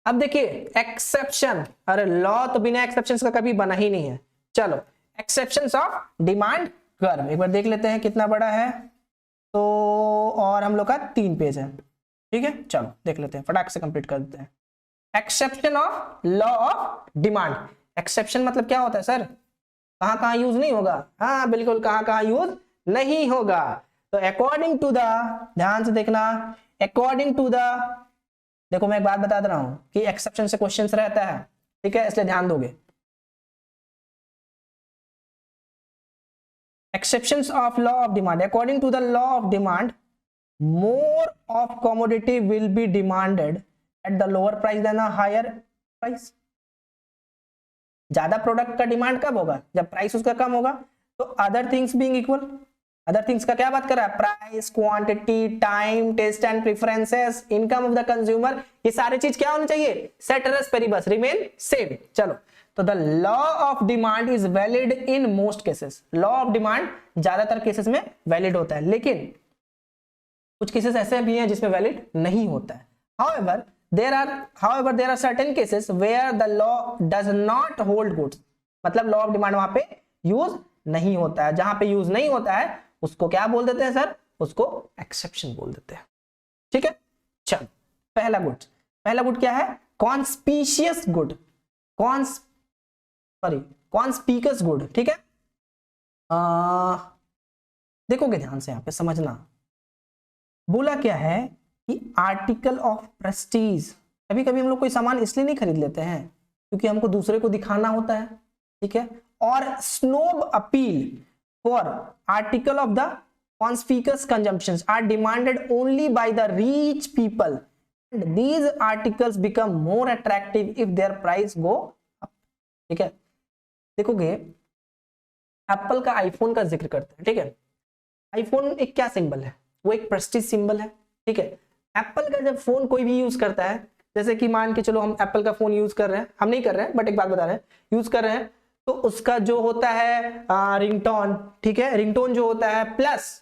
A: अब देखिए एक्सेप्शन, अरे लॉ तो बिना एक्सेप्शंस का कभी बना ही नहीं है। चलो एक्सेप्शंस ऑफ डिमांड कर्व एक बार देख लेते हैं कितना बड़ा है, तो और हम लोग का 3 पेज है। ठीक है, चलो देख लेते हैं, फटाक से कंप्लीट कर देते हैं। Exception of law of demand. Exception मतलब क्या होता है सर, कहां कहां यूज नहीं होगा? हाँ बिल्कुल, कहां कहां यूज नहीं होगा। तो अकॉर्डिंग टू द, ध्यान से देखना, अकॉर्डिंग टू द, देखो मैं एक बात बता दे रहा हूं कि एक्सेप्शन से क्वेश्चंस रहता है, ठीक है, इसलिए ध्यान दोगे। Exceptions of law of demand, according to the law of demand more of commodity will be demanded at the lower price than a higher price। ज्यादा प्रोडक्ट का डिमांड कब होगा? जब प्राइस उसका कम होगा। तो other things being equal, other things का क्या बात कर रहा है? Price, quantity, time, taste and preferences, income of the consumer, ये सारी चीज क्या होनी चाहिए? Ceteris paribus, remain same. चलो, तो the law of demand is valid in most cases. Law of demand ज्यादातर केसेस में वैलिड होता है, लेकिन कुछ केसेस ऐसे भी हैं जिसमें वैलिड नहीं होता है। However, there are certain cases where the law does not hold good। मतलब लॉ ऑफ डिमांड वहां पे यूज नहीं होता है। जहां पे यूज नहीं होता है उसको क्या बोल देते हैं सर? उसको एक्सेप्शन बोल देते हैं। ठीक है, चलो पहला गुड, पहला गुड क्या है? Conspicuous good, conspicuous good. ठीक है, देखोगे ध्यान से, यहां पे समझना, बोला क्या है कि आर्टिकल ऑफ प्रेस्टीज। कभी कभी हम लोग कोई सामान इसलिए नहीं खरीद लेते हैं क्योंकि हमको दूसरे को दिखाना होता है, ठीक है, और snob appeal for article of the conspicuous consumptions are demanded only by the rich people and these articles become more attractive if their price go up. ठीक है, देखोगे एप्पल का आईफोन का जिक्र करते हैं। ठीक है, आईफोन एक क्या सिंबल है? वो एक प्रेस्टीज सिंबल है। ठीक है, एप्पल का जब फोन कोई भी यूज करता है, जैसे कि मान के चलो हम एप्पल का फोन यूज कर रहे हैं, हम नहीं कर रहे हैं बट एक बात बता रहे हैं, यूज कर रहे हैं, तो उसका जो होता है रिंगटोन, ठीक है, रिंगटोन जो होता है प्लस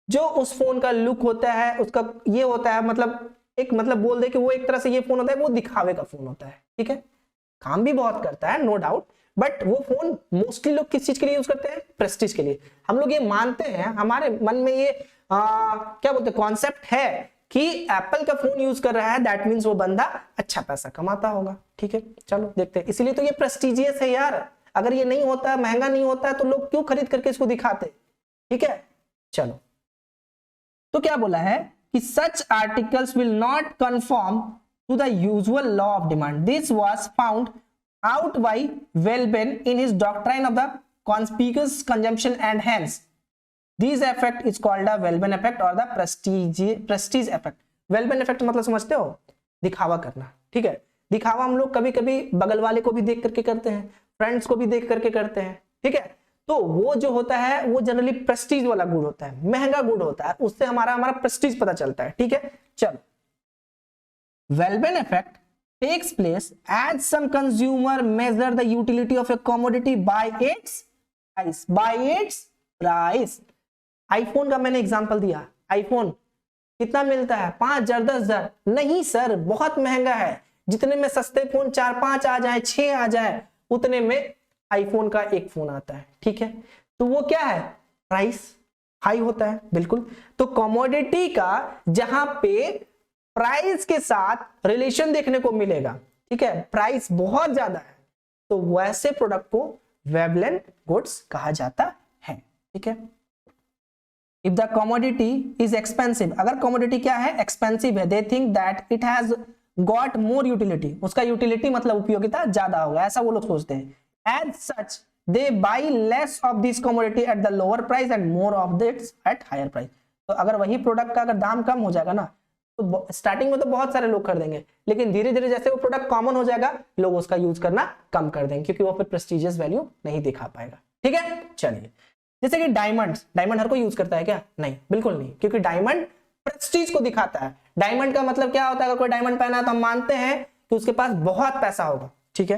A: जो उस फोन का लुक होता है, उसका ये होता है, मतलब एक मतलब बोल दे कि वो एक तरह से ये फोन होता है, वो दिखावे का फोन होता है। ठीक है, काम भी बहुत करता है नो डाउट, बट वो फोन मोस्टली लोग किस चीज के लिए यूज करते हैं? प्रेस्टीज के लिए। हम लोग ये मानते हैं, हमारे मन में ये क्या बोलते हैं, कॉन्सेप्ट है कि एप्पल का फोन यूज कर रहा है, दैट मींस वो बंदा अच्छा पैसा कमाता होगा। ठीक है, चलो देखते हैं, इसीलिए तो ये प्रेस्टिजियस है यार। अगर ये नहीं होता है, महंगा नहीं होता है, तो लोग क्यों खरीद करके इसको दिखाते? ठीक है, चलो, तो क्या बोला है कि such articles will not conform to the usual law of demand. This was found out by Veblen in his doctrine of the conspicuous consumption and hence this effect is called a Veblen effect or the prestige effect। Veblen effect मतलब समझते हो? दिखावा करना। ठीक है, दिखावा हम लोग कभी कभी बगल वाले को भी देख करके करते हैं, फ्रेंड्स को भी देख करके करते हैं। ठीक है, तो वो जो होता है वो जनरली प्रेस्टीज वाला गुड होता है, महंगा गुड होता है, उससे हमारा प्रेस्टीज पता चलता है। ठीक है, चलो, Veblen effect takes place as some consumer measure the utility of a commodity by its price। IPhone का मैंने एग्जांपल दिया, आईफोन कितना मिलता है? 5,000 10,000? नहीं सर, बहुत महंगा है। जितने में सस्ते फोन 4-5 आ जाए, 6 आ जाए, उतने में आईफोन का एक फोन आता है। ठीक है, तो वो क्या है? प्राइस हाई होता है, बिल्कुल। तो कमोडिटी का जहां पे प्राइस के साथ रिलेशन देखने को मिलेगा, ठीक है, प्राइस बहुत ज्यादा है, तो वैसे प्रोडक्ट को वेबलेन गुड्स कहा जाता है। ठीक है, if the commodity is expensive, अगर कमोडिटी क्या है? एक्सपेंसिव है, they think that it has got more utility, उसका यूटिलिटी मतलब उपयोगिता ज्यादा होगा, ऐसा वो लोग सोचते हैं। As such they buy less of this commodity at the lower price and more of this at higher price. तो अगर वही प्रोडक्ट का अगर दाम कम हो जाएगा ना, तो स्टार्टिंग में तो बहुत सारे लोग खरीदेंगे, लेकिन धीरे धीरे जैसे वो प्रोडक्ट कॉमन हो जाएगा, लोग उसका यूज करना कम कर देंगे, क्योंकि वो फिर प्रेस्टिजियस वैल्यू नहीं दिखा पाएगा। ठीक है, चलिए, जैसे कि डायमंड हर कोई यूज करता है क्या? नहीं, बिल्कुल नहीं, क्योंकि डायमंड प्रेस्टीज को दिखाता है। डायमंड का मतलब क्या होता है? अगर कोई डायमंड पहना है तो हम मानते हैं कि उसके पास बहुत पैसा होगा। ठीक है,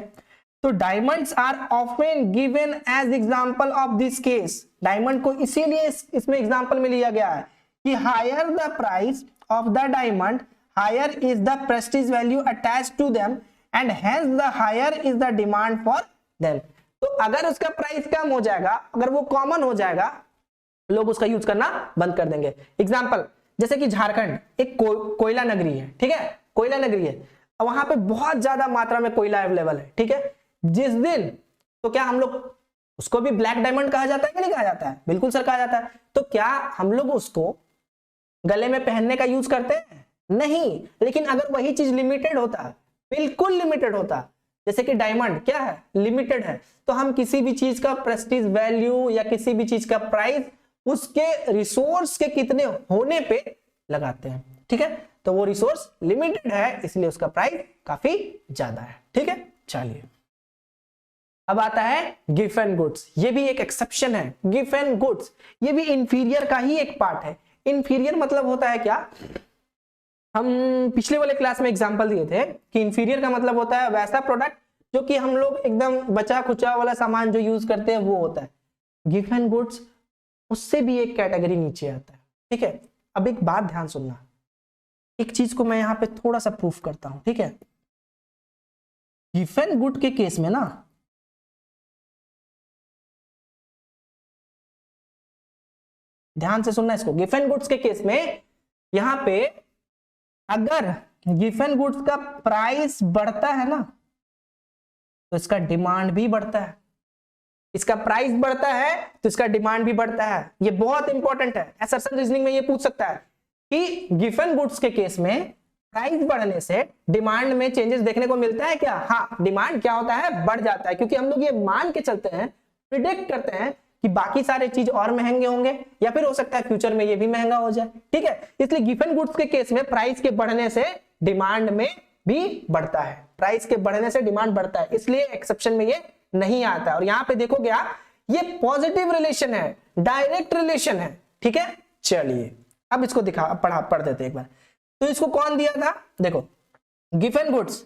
A: तो diamonds are often given as example of this case, diamond को इसीलिए इसमें एग्जांपल में लिया गया है कि higher the price of the diamond higher is the prestige value attached to them and hence the higher is the demand for them. तो अगर उसका प्राइस कम हो जाएगा, अगर वो कॉमन हो जाएगा, लोग उसका यूज करना बंद कर देंगे। एग्जांपल जैसे कि झारखंड एक कोयला नगरी है, ठीक है, कोयला नगरी है, वहां पे बहुत ज्यादा मात्रा में कोयला अवेलेबल है, ठीक है। जिस दिन तो क्या हम लोग उसको भी ब्लैक डायमंड कहा जाता है कि नहीं कहा जाता है? बिल्कुल सर कहा जाता है। तो क्या हम लोग उसको गले में पहनने का यूज करते हैं? नहीं। लेकिन अगर वही चीज लिमिटेड होता, बिल्कुल लिमिटेड होता, जैसे कि डायमंड क्या है, लिमिटेड है, तो हम किसी भी चीज का प्रेस्टीज वैल्यू या किसी भी चीज का प्राइस उसके रिसोर्स के कितने होने पे लगाते हैं, ठीक है। तो वो रिसोर्स लिमिटेड है इसलिए उसका प्राइस काफी ज्यादा है, ठीक है। चलिए अब आता है गिफ्ट एंड गुड्स, ये भी एक एक्सेप्शन है। गिफ्ट एंड गुड्स ये भी इंफीरियर का ही एक पार्ट है। इंफीरियर मतलब होता है क्या, हम पिछले वाले क्लास में एग्जांपल दिए थे कि इंफीरियर का मतलब होता है वैसा प्रोडक्ट जो कि हम लोग एकदम बचा खुचा वाला सामान जो यूज करते हैं वो होता है। गिफ्ट एंड गुड्स उससे भी एक कैटेगरी नीचे आता है, ठीक है। अब एक बात ध्यान सुनना, एक चीज को मैं यहां पे थोड़ा सा प्रूफ करता हूं, ठीक है। गिफ्ट एंड गुड के केस में ना ध्यान से सुनना इसको, गिफ्ट एंड गुड्स के केस में यहां पे अगर गिफ्ट एंड गुड्स का प्राइस बढ़ता है ना तो इसका डिमांड भी बढ़ता है, इसका प्राइस बढ़ता है तो इसका डिमांड भी बढ़ता है। ये बहुत इंपॉर्टेंट है, असर्शन रीजनिंग में ये पूछ सकता है कि गिफ्ट एंड गुड्स के केस में प्राइस बढ़ने से डिमांड में चेंजेस देखने को मिलता है क्या? हाँ, डिमांड क्या होता है, बढ़ जाता है, क्योंकि हम लोग ये मान के चलते हैं, प्रिडिक्ट करते हैं कि बाकी सारे चीज और महंगे होंगे या फिर हो सकता है फ्यूचर में ये भी महंगा हो जाए, ठीक है। इसलिए गिफ्ट एंड गुड्स के केस में प्राइस के बढ़ने से डिमांड में भी बढ़ता है, प्राइस के बढ़ने से डिमांड बढ़ता है, इसलिए एक्सेप्शन में ये नहीं आता। और यहां पे देखोगे आप, ये पॉजिटिव रिलेशन है, डायरेक्ट रिलेशन है, ठीक है। चलिए अब इसको पढ़ देते एक बार। तो इसको कौन दिया था, देखो गिफ्ट एंड गुड्स,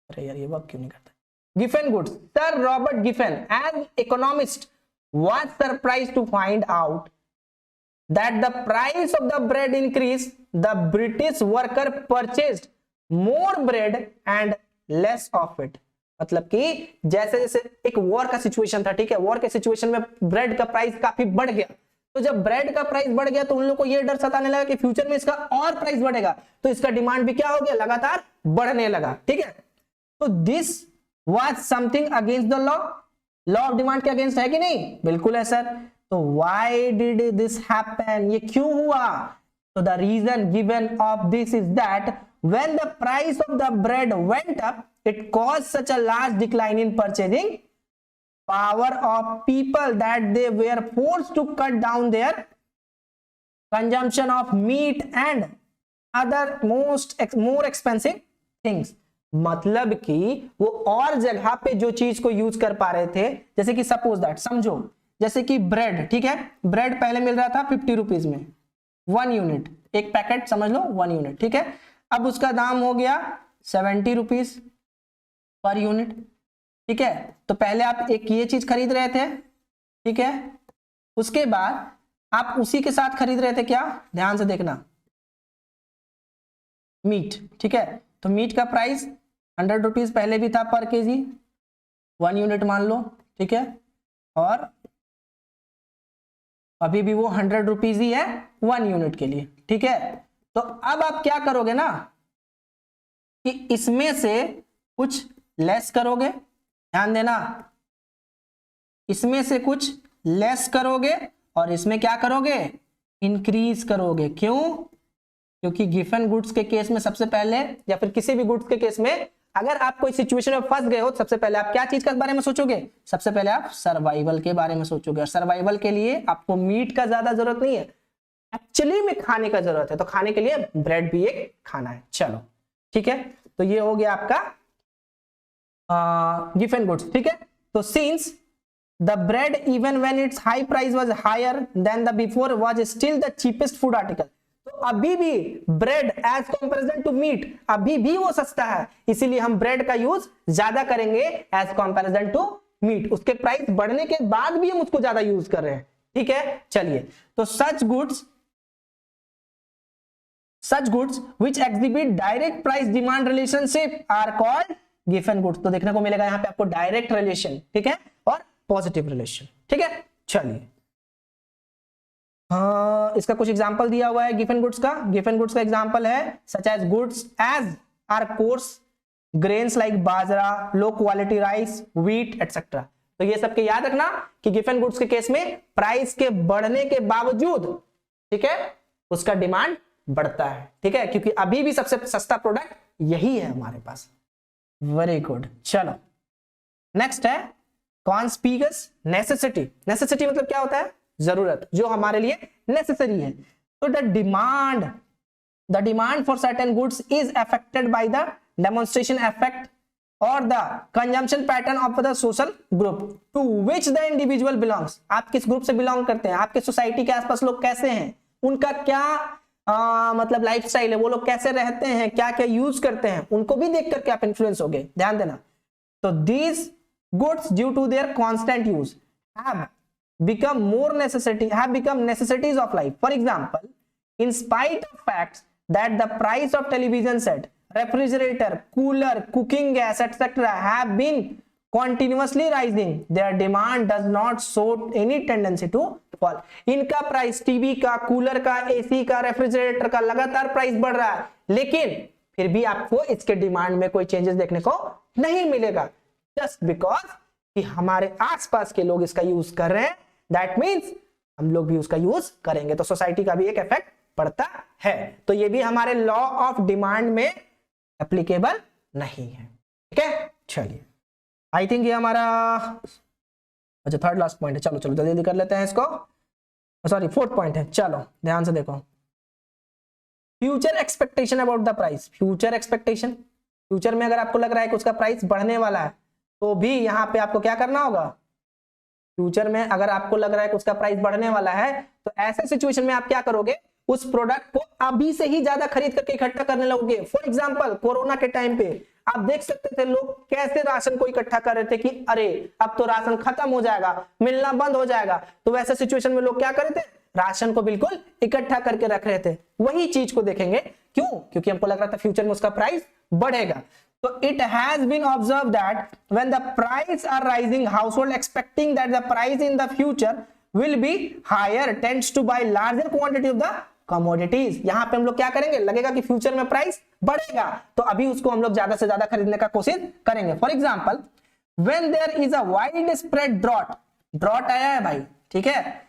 A: अरे यार ये वर्क क्यों नहीं करता, gift and goods, sir Robert Giffen as economist was surprised to find out that the price of the bread increased, the British worker purchased more bread and less of it। मतलब कि जैसे जैसे एक war का situation था, ठीक है, war के सिचुएशन में ब्रेड का प्राइस काफी बढ़ गया, तो जब ब्रेड का प्राइस बढ़ गया तो उन लोगों को ये डर सताने लगा कि फ्यूचर में इसका और प्राइस बढ़ेगा, तो इसका डिमांड भी क्या हो गया, लगातार बढ़ने लगा, ठीक है। तो this was something against the law of demand के अगेंस्ट है कि नहीं? बिल्कुल है सर। तो व्हाई डिड दिस हैपन, ये क्यों हुआ? तो the reason given of this is that when the price of the bread went up it caused such a large decline in purchasing power of people that they were forced to cut down their consumption of meat and other more expensive things. मतलब कि वो और जगह पे जो चीज को use कर पा रहे थे, जैसे कि सपोज दैट, समझो जैसे कि ब्रेड, ठीक है, ब्रेड पहले मिल रहा था 50 रुपीज में 1 यूनिट, एक पैकेट समझ लो 1 यूनिट, ठीक है। अब उसका दाम हो गया 70 रुपीज पर यूनिट, ठीक है। तो पहले आप एक ये चीज खरीद रहे थे, ठीक है, उसके बाद आप उसी के साथ खरीद रहे थे क्या, ध्यान से देखना, मीट, ठीक है। तो मीट का प्राइस 100 रुपीज पहले भी था पर केजी, 1 यूनिट मान लो, ठीक है, और अभी भी वो 100 रुपीज ही है 1 यूनिट के लिए, ठीक है। तो अब आप क्या करोगे ना कि इसमें से कुछ लेस करोगे, ध्यान देना, इसमें से कुछ लेस करोगे और इसमें क्या करोगे, इंक्रीज करोगे। क्यों? क्योंकि गिफ्ट एंड गुड्स के केस में सबसे पहले, या फिर किसी भी गुड्स के केस में अगर आप कोई सिचुएशन में फंस गए हो, सबसे पहले आप क्या चीज के बारे में सोचोगे, सबसे पहले आप सर्वाइवल के बारे में सोचोगे। और सर्वाइवल के लिए आपको मीट का ज्यादा जरूरत नहीं है, एक्चुअली में खाने का जरूरत है, तो खाने के लिए ब्रेड भी एक खाना है। चलो ठीक है, तो ये हो गया आपका गिफ्ट एंड गुड्स, ठीक है। तो since the bread even when its high price was higher than the before was still the cheapest food article, तो अभी भी bread as comparison to meat अभी भी वो सस्ता है, इसीलिए हम ब्रेड का यूज ज्यादा करेंगे एज कंपैरिजन टू मीट। उसके प्राइस बढ़ने के बाद भी हम उसको ज्यादा यूज कर रहे हैं, ठीक है। चलिए, तो such goods which exhibit direct price demand relationship are called गिवन गुड्स। तो देखने को मिलेगा यहां पे आपको डायरेक्ट रिलेशन, ठीक है, और पॉजिटिव रिलेशन, ठीक है। चलिए, इसका कुछ एग्जांपल दिया हुआ है गिवन गुड्स का। गिवन गुड्स का एग्जांपल है such as goods as are coarse grains like bajra, low quality rice, wheat etcetera. तो ये सबके याद रखना कि गिवन गुड्स के केस में प्राइस के बढ़ने के बावजूद, ठीक है, उसका डिमांड बढ़ता है, ठीक है, क्योंकि अभी भी सबसे सस्ता प्रोडक्ट यही है हमारे पास। Very good. चलो, नेक्स्ट है कॉन्स्पिगस नेसेसिटी। नेसेसिटी मतलब क्या होता है? जरूरत, जो हमारे लिए नेसेसरी है। तो the demand for certain goods is affected by the demonstration effect और the consumption pattern of the social group to which the individual belongs. आप किस ग्रुप से बिलोंग करते हैं, आपके सोसाइटी के आसपास लोग कैसे हैं, उनका क्या मतलब लाइफस्टाइल है, वो लोग कैसे रहते हैं, क्या क्या यूज करते हैं, उनको भी देख करके आप इन्फ्लुएंस होगे, ध्यान देना। तो these goods due to their constant use have become necessities of life. For example, in spite of facts that the price of television set, refrigerator, cooler, cooking gas, etc. have been continuously rising, their demand does not show any tendency to fall. इनका price, TV का, cooler का, AC का, refrigerator का लगातार price बढ़ रहा है, लेकिन फिर भी आपको इसके डिमांड में कोई चेंजेस देखने को नहीं मिलेगा, जस्ट बिकॉज कि हमारे आसपास के लोग इसका यूज कर रहे हैं। दैट मीन्स हम लोग भी उसका यूज करेंगे, तो सोसाइटी का भी एक इफेक्ट पड़ता है। तो ये भी हमारे लॉ ऑफ डिमांड में एप्लीकेबल नहीं है, ठीक है। चलिए, आई थिंक ये हमारा अच्छा थर्ड लास्ट पॉइंट है। चलो जल्दी जल्दी कर लेते हैं इसको, सॉरी फोर्थ पॉइंट है। चलो ध्यान से देखो, future expectation about the price. Future expectation, future में अगर आपको लग रहा है कि उसका प्राइस बढ़ने वाला है, तो भी यहां पे आपको क्या करना होगा? फ्यूचर में अगर आपको लग रहा है कि उसका प्राइस बढ़ने वाला है, तो ऐसे सिचुएशन में आप क्या करोगे? उस प्रोडक्ट को अभी से ही ज्यादा खरीद करके इकट्ठा करने लगोगे। फॉर एग्जांपल, कोरोना के टाइम पे आप देख सकते थे लोग कैसे राशन को इकट्ठा कर रहे थे कि अरे अब तो राशन खत्म हो जाएगा, मिलना बंद हो जाएगा। तो वैसे सिचुएशन में लोग क्या कर रहे थे? राशन को बिल्कुल इकट्ठा करके रख रहे थे। वही चीज को देखेंगे, क्यों? क्योंकि हमको लग रहा था फ्यूचर में उसका प्राइस बढ़ेगा। So it has been observed that when the prices are rising, household expecting that the price in the future will be higher tends to buy larger quantity of the commodities. यहाँ पे हम लोग क्या करेंगे? लगेगा कि future में price बढ़ेगा, तो अभी उसको हम लोग ज्यादा से ज्यादा खरीदने का कोशिश करेंगे। For example, when there is a widespread drought आया है भाई, ठीक है,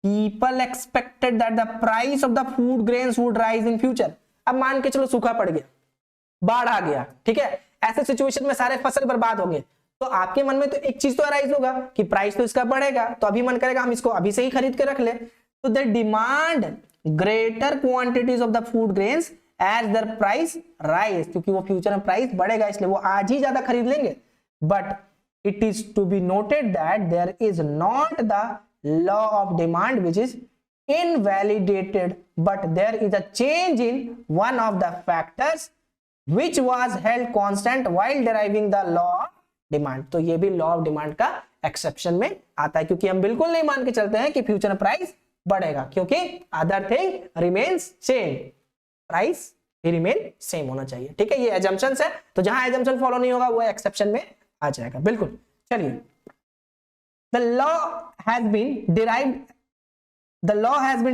A: people expected that the price of the food grains would rise in future. अब मान के चलो सूखा पड़ गया, बाढ़ आ गया, ठीक है, ऐसे सिचुएशन में सारे फसल बर्बाद होंगे, तो आपके मन में तो एक चीज तो अराइज होगा कि प्राइस तो इसका बढ़ेगा, तो अभी मन करेगा हम इसको अभी से ही खरीद के रख ले। तो they demand greater quantities of the food grains as their price rise, क्योंकि वो फ्यूचर में प्राइस बढ़ेगा इसलिए वो आज ही ज्यादा खरीद लेंगे। But it is to be noted that there is not the law of demand which is invalidated, but there is a change in one of the factors which was held constant while deriving the law of demand. तो ये भी law of demand का exception में आता है, क्योंकि हम बिल्कुल नहीं मान के चलते हैं कि फ्यूचर में प्राइस बढ़ेगा, क्योंकि other thing remains same, price he remain same होना चाहिए, ठीक है। ये एजम्पशंस है, तो जहां एजम्पशन फॉलो नहीं होगा वो एक्सेप्शन में आ जाएगा, बिल्कुल। चलिए, the law has been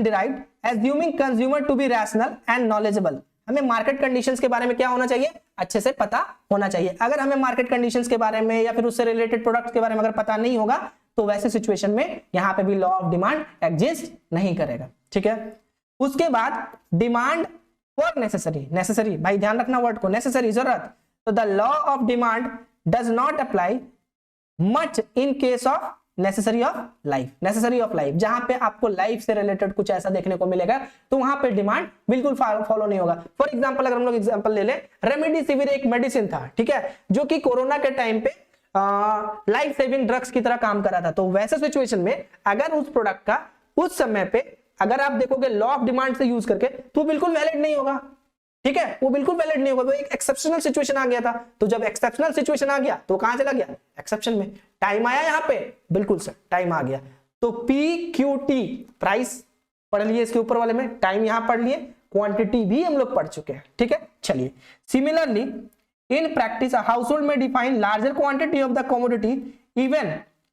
A: derived assuming consumer to be rational and knowledgeable. हमें मार्केट कंडीशंस के बारे में क्या होना चाहिए? अच्छे से पता होना चाहिए। अगर हमें मार्केट कंडीशंस के बारे में या फिर उससे रिलेटेड प्रोडक्ट्स के बारे में अगर पता नहीं होगा, तो वैसे सिचुएशन में यहाँ पे भी लॉ ऑफ डिमांड एग्जिस्ट नहीं करेगा, ठीक है। उसके बाद डिमांड फॉर नेसेसरी, भाई ध्यान रखना वर्ड को, नेसेसरी, जरूरत। तो the law of demand does not apply much in case of necessary of life. जहां पे आपको लाइफ से रिलेटेड कुछ ऐसा देखने को मिलेगा, तो वहां पे डिमांड बिल्कुल फॉलो नहीं होगा। फॉर एग्जांपल, अगर हम लोग एग्जांपल ले लें, रेमडेसिविर एक मेडिसिन था, ठीक है, जो कि कोरोना के टाइम पे लाइफ सेविंग ड्रग्स की तरह काम कर रहा था। तो वैसे सिचुएशन में अगर उस प्रोडक्ट का उस समय पे अगर आप देखोगे लॉ ऑफ डिमांड से यूज करके तो बिल्कुल वैलिड नहीं होगा, ठीक है, वो बिल्कुल वैलिड नहीं होगा, वो एक एक्सेप्शनल सिचुएशन आ गया था। तो जब एक्सेप्शनल सिचुएशन आ गया तो कहां चला गया, एक्सेप्शन में। टाइम आया यहां पे, बिल्कुल सर टाइम आ गया। तो PQT प्राइस पढ़ लिए इसके ऊपर वाले में, टाइम यहां पढ़ लिए, क्वांटिटी भी हम लोग पढ़ चुके हैं, ठीक है। चलिए similarly in practice a household may define larger quantity of the commodity even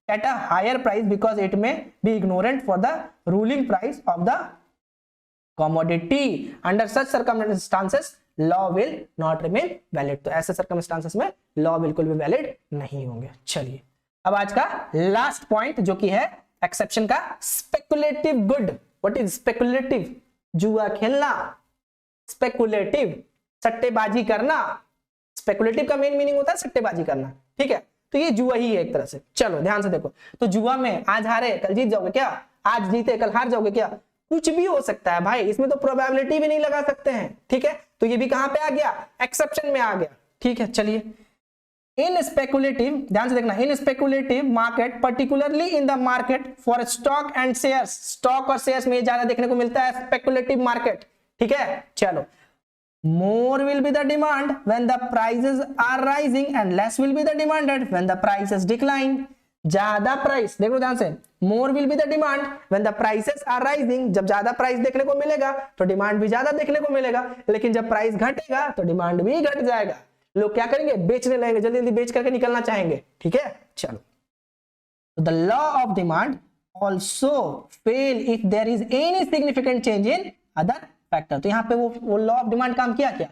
A: at a higher price because it may be ignorant for the ruling price of the commodity. Under such circumstances law will not remain valid. तो ऐसे circumstances में law बिल्कुल भी valid नहीं होंगे। चलिए अब आज का लास्ट पॉइंट जो कि है एक्सेप्शन का, speculative good. What is speculative? जुआ खेलना, स्पेकुलेटिव सट्टेबाजी करना। स्पेकुलेटिव का मेन मीनिंग होता है सट्टेबाजी करना, ठीक है, तो ये जुआ ही है एक तरह से। चलो ध्यान से देखो, तो जुआ में आज हारे कल जीत जाओगे क्या, आज जीते कल हार जाओगे क्या, कुछ भी हो सकता है भाई, इसमें तो प्रोबेबिलिटी भी नहीं लगा सकते हैं, ठीक है। तो ये भी कहां पे आ गया, एक्सेप्शन में आ गया, ठीक है। चलिए इन स्पेकुलेटिव, ध्यान से देखना, in speculative market particularly in the market for stock and shares, stock और शेयर्स में ज्यादा देखने को मिलता है स्पेकुलेटिव मार्केट, ठीक है। चलो more will be the demand when the prices are rising and less will be the demanded when the prices decline. ज्यादा प्राइस देखो ध्यान से, more will be the demand when the prices are rising, जब ज्यादा price देखने को मिलेगा तो डिमांड भी ज्यादा देखने को मिलेगा, लेकिन जब प्राइस घटेगा तो डिमांड भी घट जाएगा। लोग क्या करेंगे, बेचने लगेंगे, जल्दी जल्दी बेच करके निकलना चाहेंगे, ठीक है। चलो the law of demand also fail if there is any significant change in other factor. तो यहाँ पे वो लॉ ऑफ डिमांड काम किया क्या,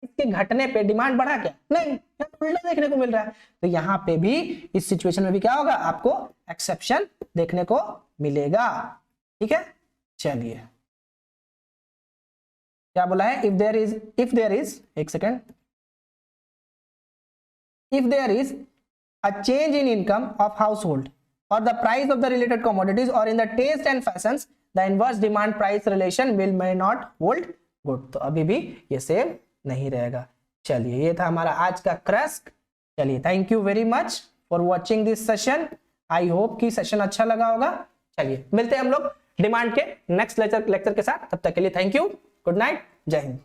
A: इसके घटने पे डिमांड बढ़ा क्या, नहीं, उल्टा देखने को मिल रहा है। तो यहाँ पे भी इस सिचुएशन में भी क्या होगा, आपको एक्सेप्शन देखने को मिलेगा, ठीक है। चलिए क्या बोला है, इफ देयर इज एक second, if there is a change in income of household or the price of the related commodities or in the taste and fashions, the inverse demand price relation will may not hold good. तो अभी भी ये same नहीं रहेगा। चलिए ये था हमारा आज का क्रस्क। चलिए thank you very much for watching this session. I hope कि सेशन अच्छा लगा होगा। चलिए मिलते हैं हम लोग डिमांड के नेक्स्ट लेक्चर के साथ, तब तक के लिए थैंक यू, गुड नाइट, जय हिंद।